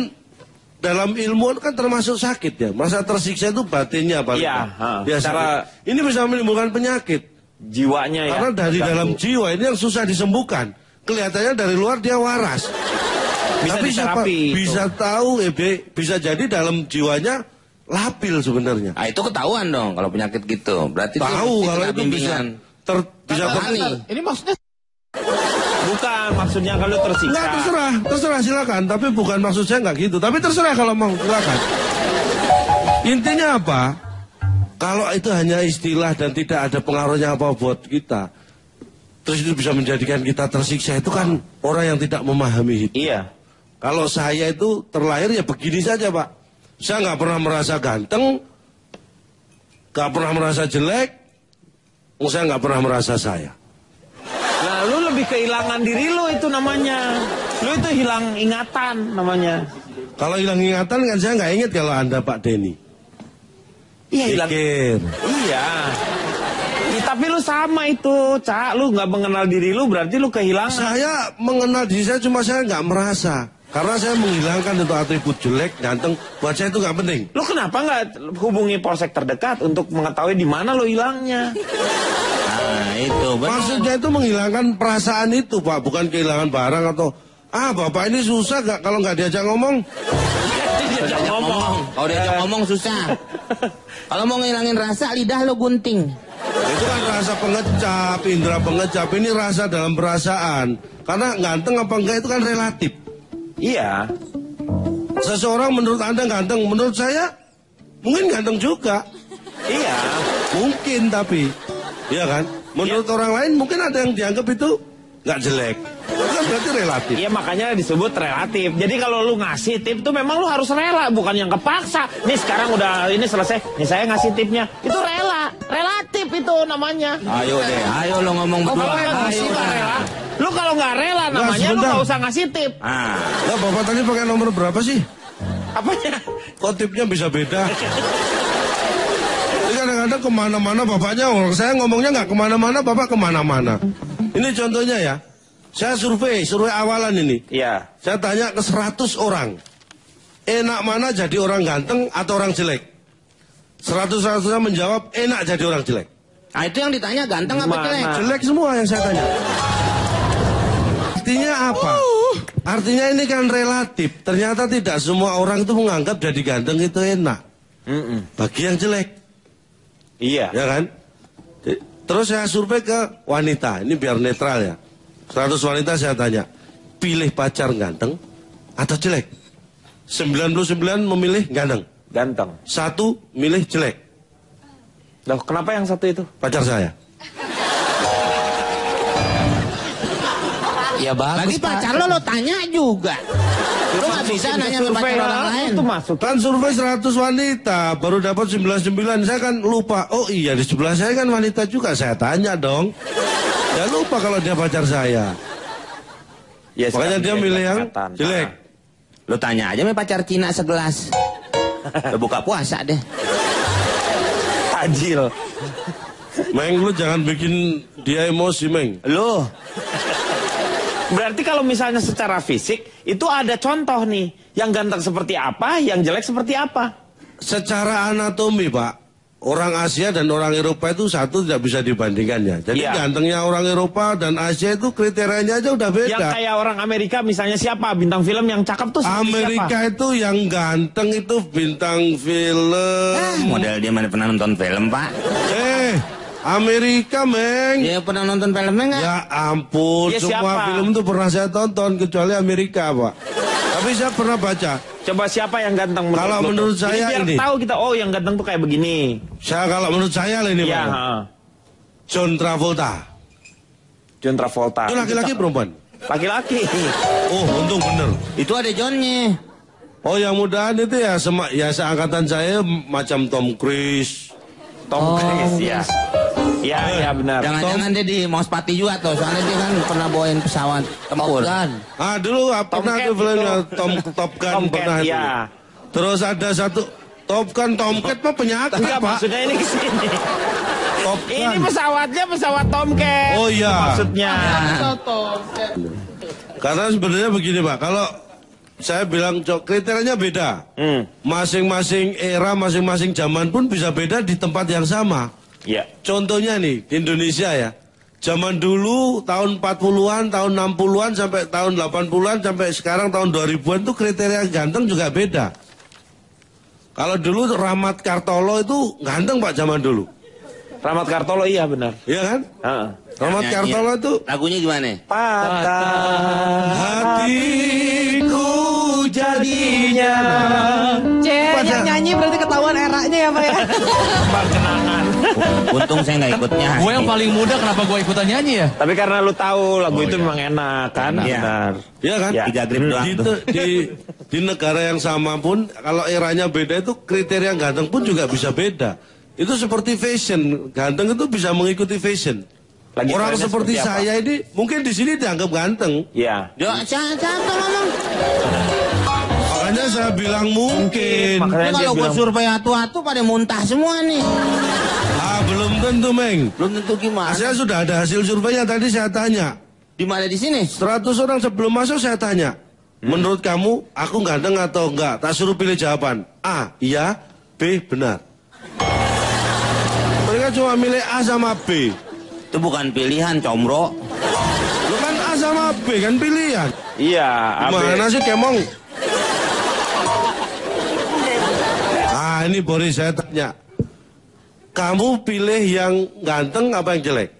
dalam ilmu kan termasuk sakit ya. Merasa tersiksa itu batinnya paling. Iya, Dia secara- sakit. Ini bisa menimbulkan penyakit. Jiwanya ya. Karena dari terganggu. dalam jiwa ini yang susah disembuhkan. Kelihatannya dari luar dia waras. Bisa Tapi siapa diterapi itu. bisa tahu bisa jadi dalam jiwanya labil sebenarnya. Ah, itu ketahuan dong kalau penyakit gitu. Berarti Tahu mesti kalau kena itu bisa bimbingan. bisa Berani. Ini maksudnya Bukan, maksudnya kalau tersiksa. Enggak, terserah silakan. Tapi bukan maksud saya nggak gitu. Tapi terserah kalau mau silakan. Intinya apa? Kalau itu hanya istilah dan tidak ada pengaruhnya apa buat kita, terus itu bisa menjadikan kita tersiksa, itu kan orang yang tidak memahami hidup. Iya. Kalau saya itu terlahir ya begini saja Pak. Saya nggak pernah merasa ganteng, nggak pernah merasa jelek, saya nggak pernah merasa saya. Nah, lu lebih kehilangan diri lu itu namanya. Lu itu hilang ingatan namanya. Kalau hilang ingatan kan saya nggak ingat kalau Anda Pak Denny. Iya, hilang. Pikir. Iya. Tapi lu sama itu, Cak. Lu nggak mengenal diri lu, berarti lu kehilangan. Saya mengenal diri saya, cuma saya nggak merasa. Karena saya menghilangkan itu atribut jelek, ganteng, buat saya itu nggak penting. Lo kenapa nggak hubungi polsek terdekat untuk mengetahui di mana lo hilangnya? Nah, itu benar. Maksudnya itu menghilangkan perasaan itu, Pak, bukan kehilangan barang atau bapak ini susah gak kalau nggak diajak ngomong? Diajak ngomong. Kalau diajak ngomong susah. Kalau mau ngilangin rasa, lidah lo gunting. Itu kan rasa pengecap, indera pengecap. Ini rasa dalam perasaan. Karena ganteng apa enggak itu kan relatif. Iya. Seseorang menurut Anda ganteng, menurut saya mungkin ganteng juga. Iya. Mungkin tapi, iya kan? Menurut orang lain mungkin ada yang dianggap itu nggak jelek. Itu kan berarti relatif. Iya, makanya disebut relatif. Jadi kalau lu ngasih tip tuh memang lu harus rela, bukan yang kepaksa. Nih sekarang udah ini selesai, nih saya ngasih tipnya. Itu rela, relatif itu namanya. Ayo deh, ayo lo ngomong berdua. Kalau nggak rela, lu kalau nggak rela namanya lu nggak usah ngasih tip. Nah, bapak tadi pakai nomor berapa sih? Apanya? Kok tipnya bisa beda? Ini kadang-kadang kemana-mana bapaknya, saya ngomongnya nggak kemana-mana, bapak kemana-mana. Ini contohnya ya, saya survei awalan ini. Iya. Saya tanya ke 100 orang, enak mana jadi orang ganteng atau orang jelek? 100-100 menjawab enak jadi orang jelek. Nah itu yang ditanya ganteng apa jelek? Jelek semua yang saya tanya. Artinya apa? Artinya ini kan relatif. Ternyata tidak semua orang itu menganggap jadi ganteng itu enak. Bagi yang jelek. Iya. Ya kan? Terus saya survei ke wanita. Ini biar netral ya. 100 wanita saya tanya, pilih pacar ganteng atau jelek? 99 memilih ganteng. Ganteng. 1 milih jelek. Loh, kenapa yang satu itu? Pacar saya. Ya bagus. Lagi pacar lo tanya juga. Lo nggak bisa nanya ke pacar orang lain. Itu masuk. Kan survei 100 wanita, baru dapat 99. Saya kan lupa. Oh iya, di sebelah saya kan wanita juga. Saya tanya dong. Ya lupa kalau dia pacar saya. Ya, makanya dia milih yang jelek. Lo tanya aja sama pacar Cina segelas. Lo buka puasa deh. Tajil. Meng, lu jangan bikin dia emosi, Meng. Loh. Berarti kalau misalnya secara fisik, itu ada contoh nih. Yang ganteng seperti apa, yang jelek seperti apa. Secara anatomi, Pak. Orang Asia dan orang Eropa itu satu tidak bisa dibandingkan ya. Jadi gantengnya orang Eropa dan Asia itu kriterianya aja udah beda. Yang kayak orang Amerika misalnya siapa? Bintang film yang cakep tuh Amerika siapa? Itu yang ganteng itu bintang film. Model dia mana pernah nonton film, Pak? Amerika, Meng. Dia pernah nonton filmnya nggak? Ya ampun, Ya, semua siapa? film itu pernah saya tonton kecuali Amerika, Pak. Tapi saya pernah baca. Coba siapa yang ganteng menurut Kalau menurut saya biar ini. tahu kita, oh yang ganteng tuh kayak begini. Kalau menurut saya ini, Ya, Pak. John Travolta. John Travolta. Itu laki-laki perempuan? Laki-laki. Oh, untung bener. Itu ada Johnnya. Oh, yang mudahan itu ya seangkatan saya macam Tom Cruise. Tom Cruise, ya. Ya benar. Jangan-jangan dia di Mospati juga tuh, soalnya dia kan pernah bawain pesawat tempur. Dulu pernah tuh filmnya Top Gun pernah itu. Ya. Terus ada satu Top Gun, Tomcat mah penyakit, Enggak, Pak. maksudnya ini kesini. Top Gun. Ini pesawatnya pesawat Tomcat. Oh iya. Maksudnya. Karena sebenarnya begini, Pak. Kalau saya bilang kriterianya beda. Masing-masing era, masing-masing zaman pun bisa beda di tempat yang sama. Iya. Contohnya nih, di Indonesia ya. Zaman dulu tahun 40-an, tahun 60-an sampai tahun 80-an sampai sekarang tahun 2000-an tuh kriteria ganteng juga beda. Kalau dulu Rahmat Kartolo itu ganteng, Pak, zaman dulu. Rahmat Kartolo iya benar. Iya kan? Rahmat Kartolo itu lagunya gimana? Patah hatiku jadinya. Yang nyanyi berarti ketahuan eranya ya, Pak ya. Kenangan. Untung saya nggak ikutnya. Gue yang paling muda, kenapa gue ikutan nyanyi ya? Tapi karena lu tahu lagu itu memang enak kan? Iya. Benar. Iya kan? Ya. 3 grip doang tuh. Di negara yang sama pun kalau eranya beda itu kriteria ganteng pun juga bisa beda. Itu seperti fashion, ganteng itu bisa mengikuti fashion. Lagi orang trennya seperti seperti saya ini mungkin di sini dianggap ganteng. Iya. Siapa ngomong? Makanya saya bilang mungkin. Ini kalau gue survei atu-atu pada muntah semua nih. Belum tentu, Meng. Belum tentu gimana? Saya sudah ada hasil surveinya tadi saya tanya. Di mana di sini? 100 orang sebelum masuk saya tanya. Menurut kamu, aku ganteng atau enggak? Tak suruh pilih jawaban. A, iya. B, benar. Mereka cuma milih A sama B. Itu bukan pilihan, Comro. Lu kan A sama B kan pilihan. Iya, A, B. Mana sih Kemong? Ini Boris saya tanya. Kamu pilih yang ganteng apa yang jelek?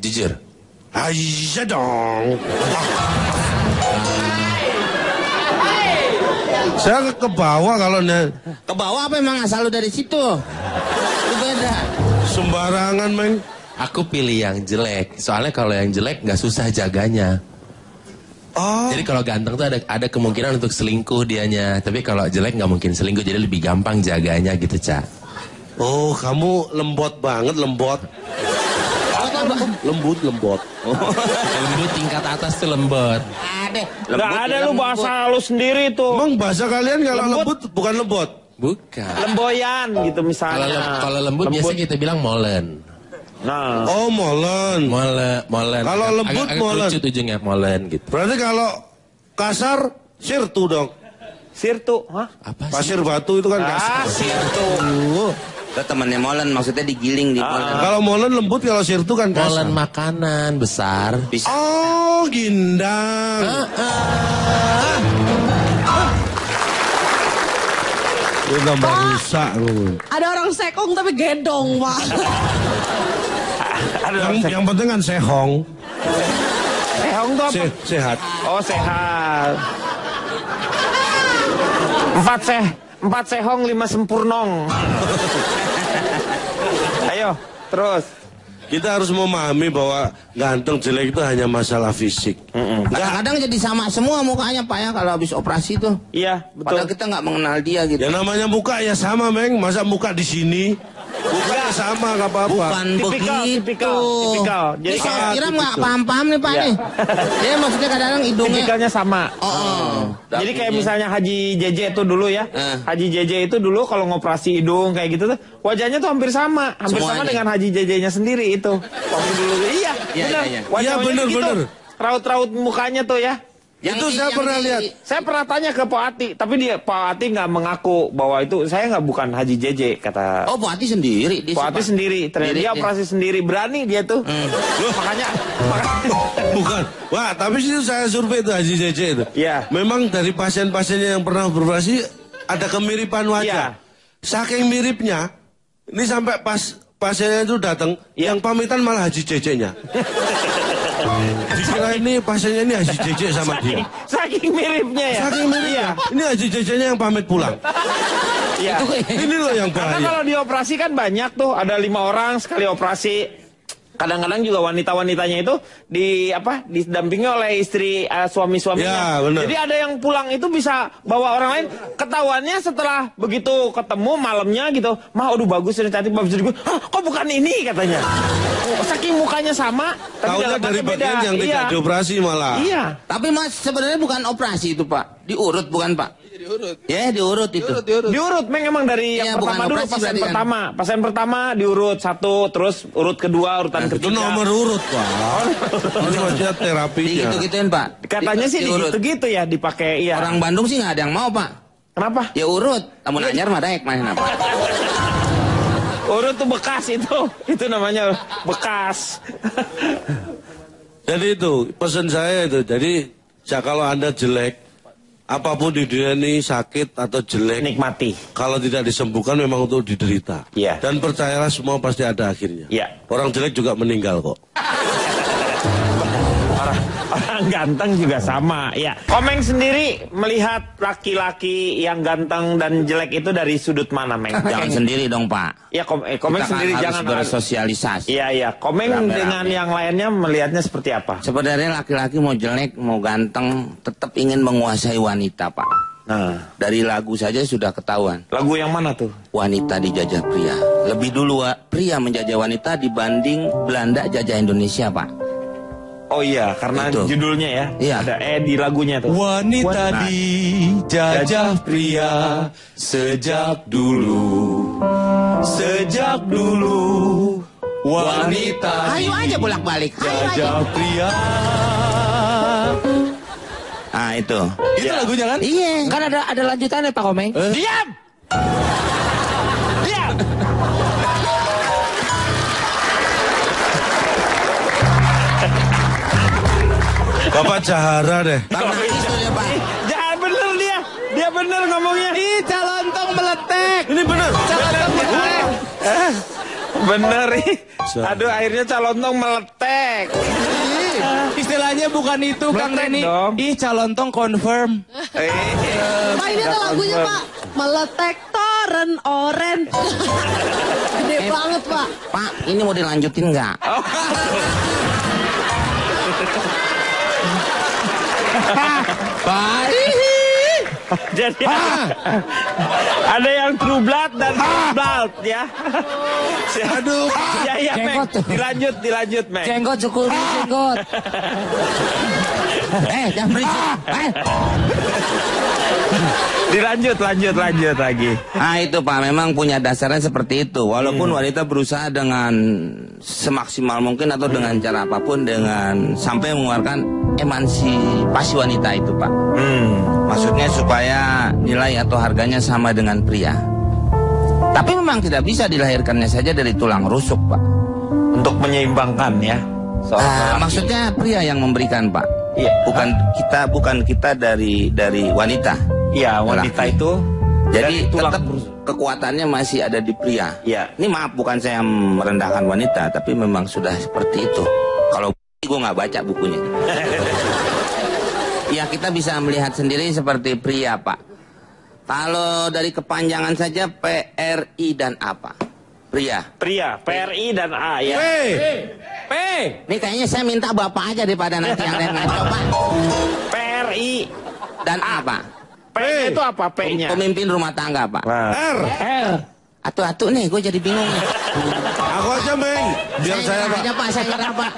Jujur. Iya dong. Saya ke bawah kalau ke bawah apa emang asal lu dari situ? Itu beda. Sembarangan, Meng. Aku pilih yang jelek. Soalnya kalau yang jelek nggak susah jaganya. Oh. Jadi kalau ganteng tuh ada kemungkinan untuk selingkuh dianya. Tapi kalau jelek nggak mungkin selingkuh. Jadi lebih gampang jaganya gitu, Ca. Oh, kamu lembut banget, lembut. Lembut. Lembut tingkat atas tuh lembut. Nggak ada lu bahasa lu sendiri tuh. Emang bahasa kalian kalau lembut bukan lembut? Bukan. Lemboyan gitu misalnya. Kalau lembut biasanya kita bilang molen. Nah. Oh, molen. Molen. Kalau lembut agak molen. Lucu ujungnya molen gitu. Berarti kalau kasar sirtu dong. Sirtu, hah? Apa sih? Pasir batu itu kan kasar. Sirtu. Itu temannya molen, maksudnya digiling di molen. Kalau molen lembut, kalau sirtu kan kasar. Molen makanan besar. Bisa. Oh, gindang. Udah rusak lu. Ada orang sekong tapi gendong, Pak. Yang penting kan sehong. Sehong tuh apa? Sehat. Oh, sehat. 4 sehong 5 sempurnong. Ayo, terus. Kita harus memahami bahwa ganteng jelek itu hanya masalah fisik. Kadang-kadang jadi sama semua mukanya Pak ya kalau habis operasi tuh. Iya, betul. Padahal kita nggak mengenal dia gitu. Ya namanya muka ya sama, Meng. Masa muka di sini? Mukanya sama, nggak apa-apa. Bukan begitu. Tipikal. Jadi saya kira nggak paham-paham nih Pak nih. Dia maksudnya kadang-kadang hidungnya. Tipikalnya sama. Jadi kayak misalnya Haji JJ itu dulu ya. Haji JJ itu dulu kalau ngoperasi hidung kayak gitu tuh wajahnya tuh hampir sama. Hampir sama dengan Haji JJ-nya sendiri itu. Waktu dulu. Iya, benar. Iya, benar. Raut-raut mukanya tuh ya. Itu saya pernah lihat. Saya pernah tanya ke Pak Ati, tapi Pak Ati nggak mengaku bahwa itu saya nggak bukan Haji JJ kata. Oh, Pak Ati sendiri. Pak Ati sendiri. Ternyata dia operasi sendiri, berani dia tuh. Makanya. Bukan. Wah, tapi itu saya survei itu Haji JJ itu. Iya. Memang dari pasien-pasiennya yang pernah beroperasi ada kemiripan wajah. Saking miripnya, ini sampai pas pasiennya itu datang, yang pamitan malah Haji JJ-nya. Dikira ini pasiennya ini Haji JJ sama dia. Saking miripnya ya. Saking miripnya. Ini Haji JJ-nya yang pamit pulang. Iya. Ini loh yang bahaya. Karena kalau dioperasi kan banyak tuh, ada 5 orang sekali operasi. Kadang-kadang juga wanita-wanitanya itu didampingi oleh istri suami-suaminya. Ya, bener. Jadi ada yang pulang itu bisa bawa orang lain. Ketahuannya setelah begitu ketemu malamnya gitu, mah aduh bagus dan cantik, bagus juga. Kok bukan ini katanya. Saking mukanya sama, tapi tahunya dari bagian yang tidak dioperasi malah. Iya. Tapi Mas sebenarnya bukan operasi itu Pak, diurut bukan Pak? Diurut. Ya diurut itu. Diurut memang dari yang pertama dulu, pasien pertama. Pasien pertama diurut 1, terus urut kedua, urutan ketiga. Itu nomor urut Pak. Ini maksudnya terapinya. Gitu-gituin Pak. Katanya sih gitu ya dipakai. Iya. Orang Bandung sih nggak ada yang mau Pak. Kenapa? Ya urut. Namun anyar mah daek mana Pak. Urut tuh bekas itu namanya bekas. Jadi itu pesan saya itu. Jadi kalau Anda jelek, apapun di dunia ini sakit atau jelek, nikmati. Kalau tidak disembuhkan memang untuk diderita. Iya. Dan percayalah semua pasti ada akhirnya. Iya. Orang jelek juga meninggal kok. Orang ganteng juga sama, ya. Komeng sendiri melihat laki-laki yang ganteng dan jelek itu dari sudut mana, Meng? Jangan sendiri dong, Pak. Ya, Komeng kita sendiri harus jangan bersosialisasi. Iya. Komeng Rame-rame. dengan yang lainnya melihatnya seperti apa? Sebenarnya laki-laki mau jelek, mau ganteng, tetap ingin menguasai wanita, Pak. Nah, dari lagu saja sudah ketahuan. Lagu yang mana tuh? Wanita dijajah pria. Lebih dulu pria menjajah wanita dibanding Belanda jajah Indonesia, Pak. Oh iya, karena itu judulnya ya. Iya. Ada di lagunya tuh. Wanita dijajah pria sejak dulu. Sejak dulu wanita ayo aja bolak-balik. dijajah pria. Ah itu. Itu lagunya kan? Iya. Kan ada lanjutannya Pak Komeng. Diam! Diam! Bapak Jahara deh. Nangis tuh ya Pak. Jangan bener dia. Dia bener ngomongnya. Ih, calontong meletek. Ini benar. Calontong meletek. Bener ih. Aduh airnya calontong meletek. Istilahnya bukan itu Kang Meletek Reni. dong. Ih, calontong confirm. Pak ini tuh lagunya Pak. Meletek toren oren. Gede banget Pak. Pak, ini mau dilanjutin nggak? Pak. Jadi ada yang true blood dan true blood ya. Aduh. Ya Mek. Dilanjut Mek. Jenggot cukup jenggot. Jangan berisik. Dilanjut lagi. Ah itu Pak, memang punya dasarnya seperti itu. Walaupun wanita berusaha dengan semaksimal mungkin atau dengan cara apapun dengan sampai mengeluarkan emansipasi wanita itu Pak. Maksudnya supaya nilai atau harganya sama dengan pria. Tapi memang tidak bisa dilahirkannya saja dari tulang rusuk Pak. Untuk menyeimbangkan ya. Maksudnya pria yang memberikan Pak. Iya. Bukan kita dari wanita. Iya, wanita Laki. itu. Jadi tulang tetap kekuatannya masih ada di pria. Iya. Ini maaf bukan saya merendahkan wanita, tapi memang sudah seperti itu. Kalau gue nggak baca bukunya. Ya kita bisa melihat sendiri seperti pria Pak. Kalau dari kepanjangan saja PRI dan apa? Pria. PRI dan A ya. P. Ini kayaknya saya minta bapak aja daripada nanti yang lain ngaco Pak. PRI Dan apa? P itu apa P-nya? Pemimpin rumah tangga Pak. R. Atu-atu nih, gue jadi bingung nih. Aku aja Meng. Biar saya Pak. aja Pak, saya nyerah Pak.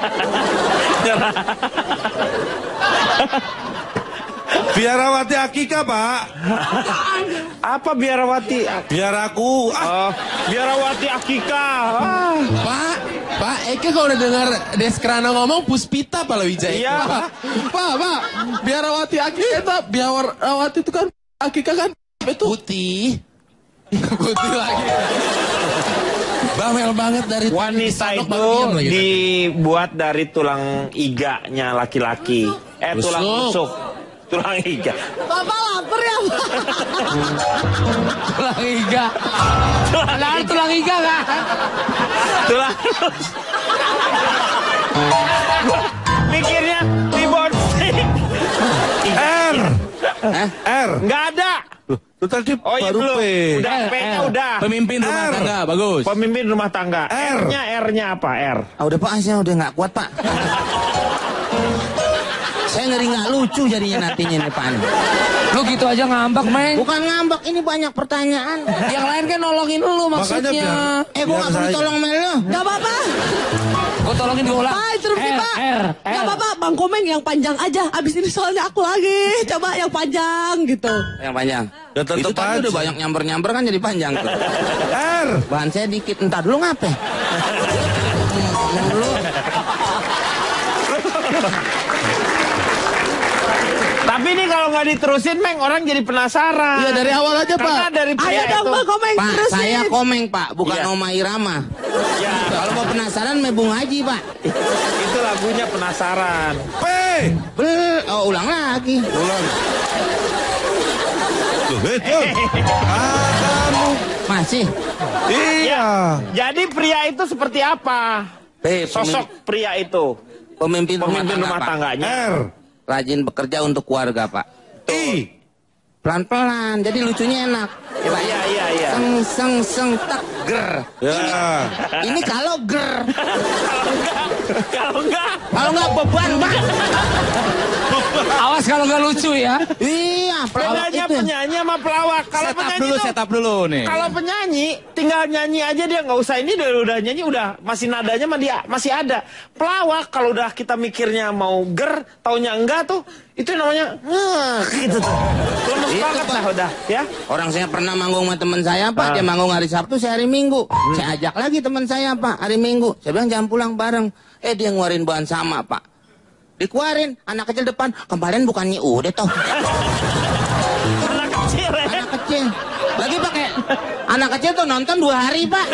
Biarawati Akika Pak. Apa biarawati? Biar aku. Biarawati Akika. Pak Eke kalau udah dengar Deskrana ngomong Puspita Pak Wijaya. Iya. Pak, Biarawati Akika, Biarawati itu kan Akika kan itu putih. Putih lagi. Bawel banget dari Wanita itu dibuat dari tulang iganya laki-laki. Tulang rusuk. Tulang iga. Bapak lapar ya Pak? Tulang iga. Tulang iga kan? Tulang mikirnya ribonstik. R. R. Nggak ada. Itu tadi Oh iya baru belum. P. Udah P-nya udah. Pemimpin rumah R. tangga, bagus. Pemimpin rumah tangga. R. R-nya apa? R. Udah Pak, saya udah nggak kuat Pak. Saya ngeri nggak lucu jadinya nantinya nih Pak. Lu gitu aja ngambek, Meng. Bukan ngambek, ini banyak pertanyaan. Yang lain kan nolongin lu maksudnya. Makanya Gue nggak perlu tolong sama lu. Gak apa-apa. Gue tolongin gue ulang. Pak, interupsi Pak. Gak apa-apa, Bang Komeng yang panjang aja. Abis ini soalnya aku lagi. Coba yang panjang gitu. Yang panjang. Ya tetep Itu tadi aja. udah banyak nyamber-nyamber kan jadi panjang tuh. R. Bahan saya dikit, entar dulu ngapain? Ngomong dulu. Tapi ini kalau nggak diterusin, Meng, orang jadi penasaran. Iya dari awal aja Karena Pak. dari pria Ayo dong itu. Bang Komeng, Pak, terusin. saya Komeng Pak, bukan Iya. Oma Irama. Ya, Kalau mau penasaran Bung Haji Pak. itu lagunya penasaran. P. Ulang lagi. Ulang. Tuh, itu. Kamu. Masih. Iya. Jadi pria itu seperti apa? P, Sosok pria itu. pemimpin Pemimpin rumah Pak. tangganya. R. Rajin bekerja untuk keluarga Pak. I. Pelan-pelan, jadi lucunya enak. Ya, Pak. Iya. Seng tak ger. Ya. Ini kalau ger. Kalau enggak, Kalau nggak beban Pak. Awas kalau nggak lucu ya. Iya, pelawak bedanya itu. penyanyi sama pelawak. Kalau penyanyi tuh, Setup dulu nih. kalau penyanyi tinggal nyanyi aja dia nggak usah ini udah nyanyi udah masih nadanya mah dia masih ada. Pelawak kalau udah kita mikirnya mau ger, taunya enggak tuh itu namanya gitu tuh. Lemes Itu, banget Pak. lah udah ya. Orang saya pernah manggung sama teman saya Pak, dia manggung hari Sabtu, saya hari Minggu. Saya ajak lagi teman saya Pak, hari Minggu. Saya bilang jangan pulang bareng. Dia ngeluarin bahan sama Pak. Dikeluarin, anak kecil depan, kemarin bukannya udah toh. Anak kecil ya. Anak kecil. Lagi pakai anak kecil tuh nonton 2 hari, Pak.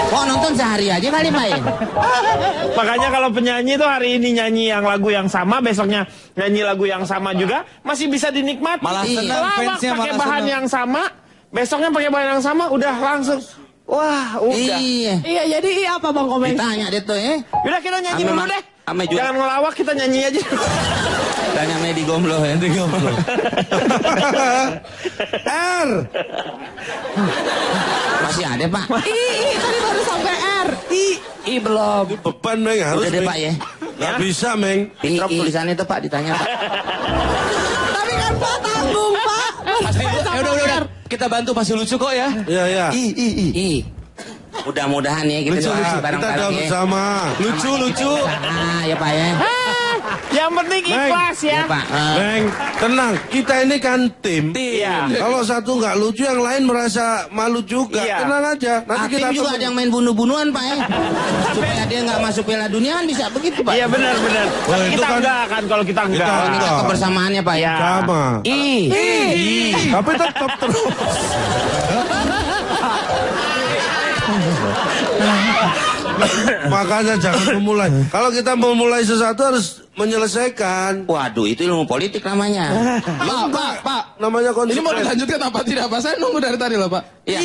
Kok nonton sehari aja kali, Pak ya? Makanya kalau penyanyi tuh hari ini nyanyi yang lagu yang sama, besoknya nyanyi lagu yang sama juga, masih bisa dinikmati. Malah senang, Lawak fansnya pakai malah bahan senang. yang sama, besoknya pakai bahan yang sama, udah langsung. Wah, udah. Iya. Iya, jadi apa Bang Komeng? Ditanya deh tuh ya. Udah kita nyanyi Ame dulu ma- deh. ame juga. Jangan ngelawak, kita nyanyi aja. Tanya Medi Gomblo ya. R. Masih ada, Pak. Tadi baru sampai R. I belum. Beban, Meng. Harus, Udah deh, Meng. Pak ya. Nggak bisa, Meng. Pintrop tulisannya tuh, Pak, ditanya, Pak. Tapi kan Pak tanggung, Pak. Udah. Kita bantu masih lucu kok ya. Iya, iya. I. Mudah-mudahan ya kita doa Nah, kita bareng-bareng doa ya. bersama. Lucu. Ah, ya, Pak ya. Yang penting ikhlas ya. Ya, Pak. Meng, tenang. Kita ini kan tim. Iya. Kalau satu nggak lucu, yang lain merasa malu juga. Iya. Tenang aja. Nanti Hakim kita juga ada yang main bunuh-bunuhan, Pak ya. Supaya dia nggak masuk Piala Dunia kan bisa begitu, Pak. Iya benar-benar. Wah, itu Kita kan- enggak kan kalau kita enggak. Kita Ini kan enggak. kebersamaannya, Pak ya. sama. I. Tapi tetap terus. Makanya jangan memulai. Kalau kita memulai sesuatu harus menyelesaikan. Waduh, itu ilmu politik namanya. Pak. Namanya Ini konsisten. mau dilanjutkan apa tidak, Pak? Saya nunggu dari tadi loh, Pak. Iya.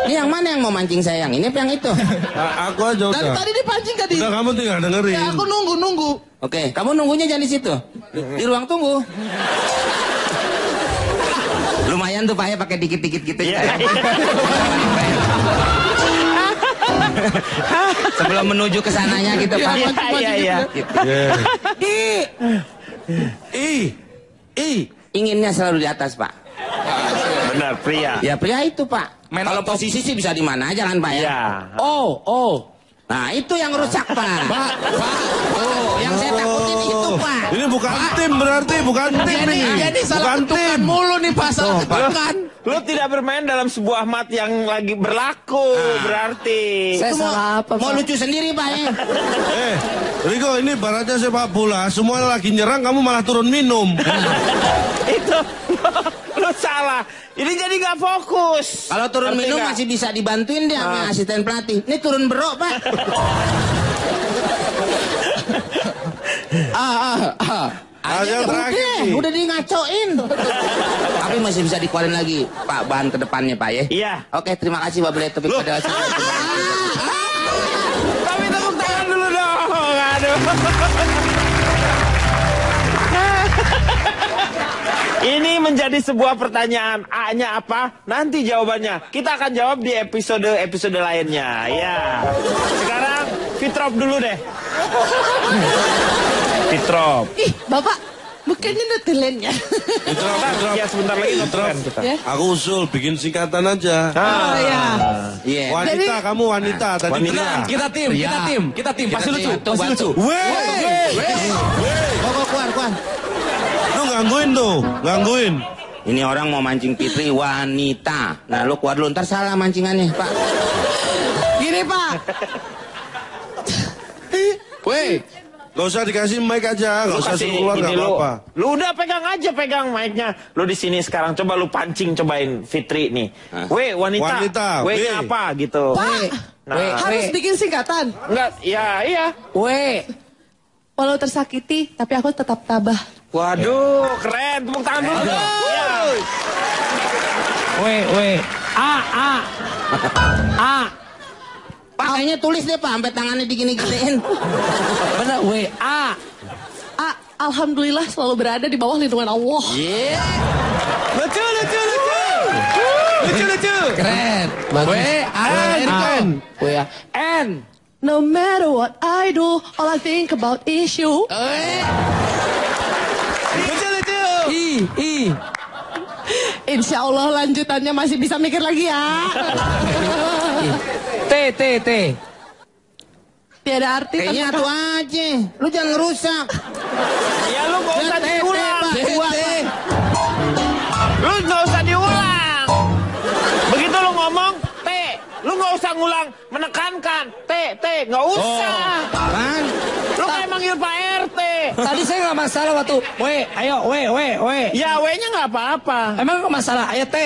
Ini yang mana yang mau mancing saya? Yang ini apa yang itu? Nah, aku aja Dari udah. tadi dipancing tadi. Udah kamu tinggal dengerin. Ya, aku nunggu. Oke, kamu nunggunya jangan di situ. Di ruang tunggu. Lumayan tuh, Pak ya, pakai dikit-dikit gitu. Sebelum menuju ke sananya gitu, Pak. Iya. Gitu. I. Inginnya selalu di atas, Pak. Benar, pria. Ya pria itu, Pak. Main Kalau laptop. posisi sih bisa di mana aja kan, Pak ya. Iya. Oh. Nah, itu yang rusak, Pak. Oh, yang saya takutin itu, Pak. Ini bukan tim berarti, bukan tim ini. Jadi salah Bukan ketukan tim. mulu nih, Pak. Salah ketukan. Lu tidak bermain dalam sebuah mat yang lagi berlaku, berarti. Saya salah apa, Mau Pak? lucu sendiri, Pak ya. Riko, ini baratnya sepak bola. Semua lagi nyerang, kamu malah turun minum. Itu lu salah. Ini jadi nggak fokus. Kalau turun Ngerti minum nggak? masih bisa dibantuin dia sama asisten pelatih. Ini turun berok, Pak. Yang terakhir. Udah di ngacoin. Tapi masih bisa dikeluarin lagi, Pak, bahan ke depannya, Pak ya. Iya. Oke, terima kasih, Pak Beli. Tapi pada Tapi tepuk tangan dulu dong. Aduh. Ini menjadi sebuah pertanyaan. A-nya apa? Nanti jawabannya. Kita akan jawab di episode lainnya. Ya. Sekarang Fitrop dulu deh. Fitrop. Ih, Bapak, bukannya netilen ya? Ya sebentar lagi nonton kita. Ya. Aku usul, bikin singkatan aja. Oh ya. Iya. Wanita, kamu wanita. Tadi Wanita. pria. Kita tim. Pasti lucu. Pasti lucu. Kok keluar. Lu gangguin tuh, gangguin. Ini orang mau mancing Fitri wanita. Nah, lu keluar dulu, ntar salah mancingannya, Pak. Gini, Pak. Gak usah dikasih mic aja, gak usah suruh keluar, gak ini apa-apa. Lu udah pegang mic-nya. Lu di sini sekarang coba lu pancing cobain Fitri nih. Wanita. Wanita, W-nya apa gitu. Pak, harus bikin singkatan. Enggak, iya. Walau tersakiti, tapi aku tetap tabah. Waduh, keren. Tepuk tangan dulu dong. Iya. A. Pak, kayaknya tulis deh, Pak, sampai tangannya digini-giniin. Benar, A. Alhamdulillah selalu berada di bawah lindungan Allah. Lucu. Keren. N. No matter what I do, all I think about is you. I. Insya Allah lanjutannya masih bisa mikir lagi ya. T. Tiada arti. Kayaknya tuh aja. Lu jangan ngerusak. Ya lu gak usah diulang. Pak. Lu gak usah diulang. Begitu lu ngomong, T. Lu gak usah ngulang. Menekankan. T. Gak usah. Kan? Lu kayak manggil Pak Tadi saya nggak masalah waktu ayo Ya, W-nya nggak apa-apa. Emang nggak masalah, ayo T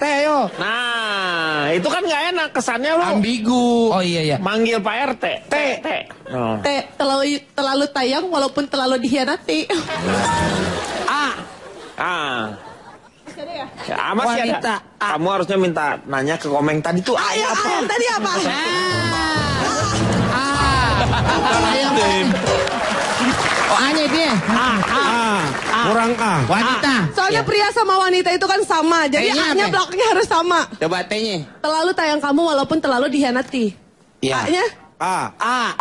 ayo. Nah, itu kan nggak enak kesannya lo. Ambigu. Oh iya. Manggil Pak RT. T. Oh. T, terlalu tayang walaupun terlalu dikhianati. Ah. Masih ada ya? Ya, masih ada. Kamu harusnya minta nanya ke Komeng tadi tuh Ayo, tadi apa? Oh, A-nya dia. Kurang A. Wanita. Soalnya pria sama wanita itu kan sama, jadi T-nya A-nya apa? belakangnya harus sama. Coba T-nya. Terlalu tayang kamu walaupun terlalu dikhianati. Iya. A-nya? A.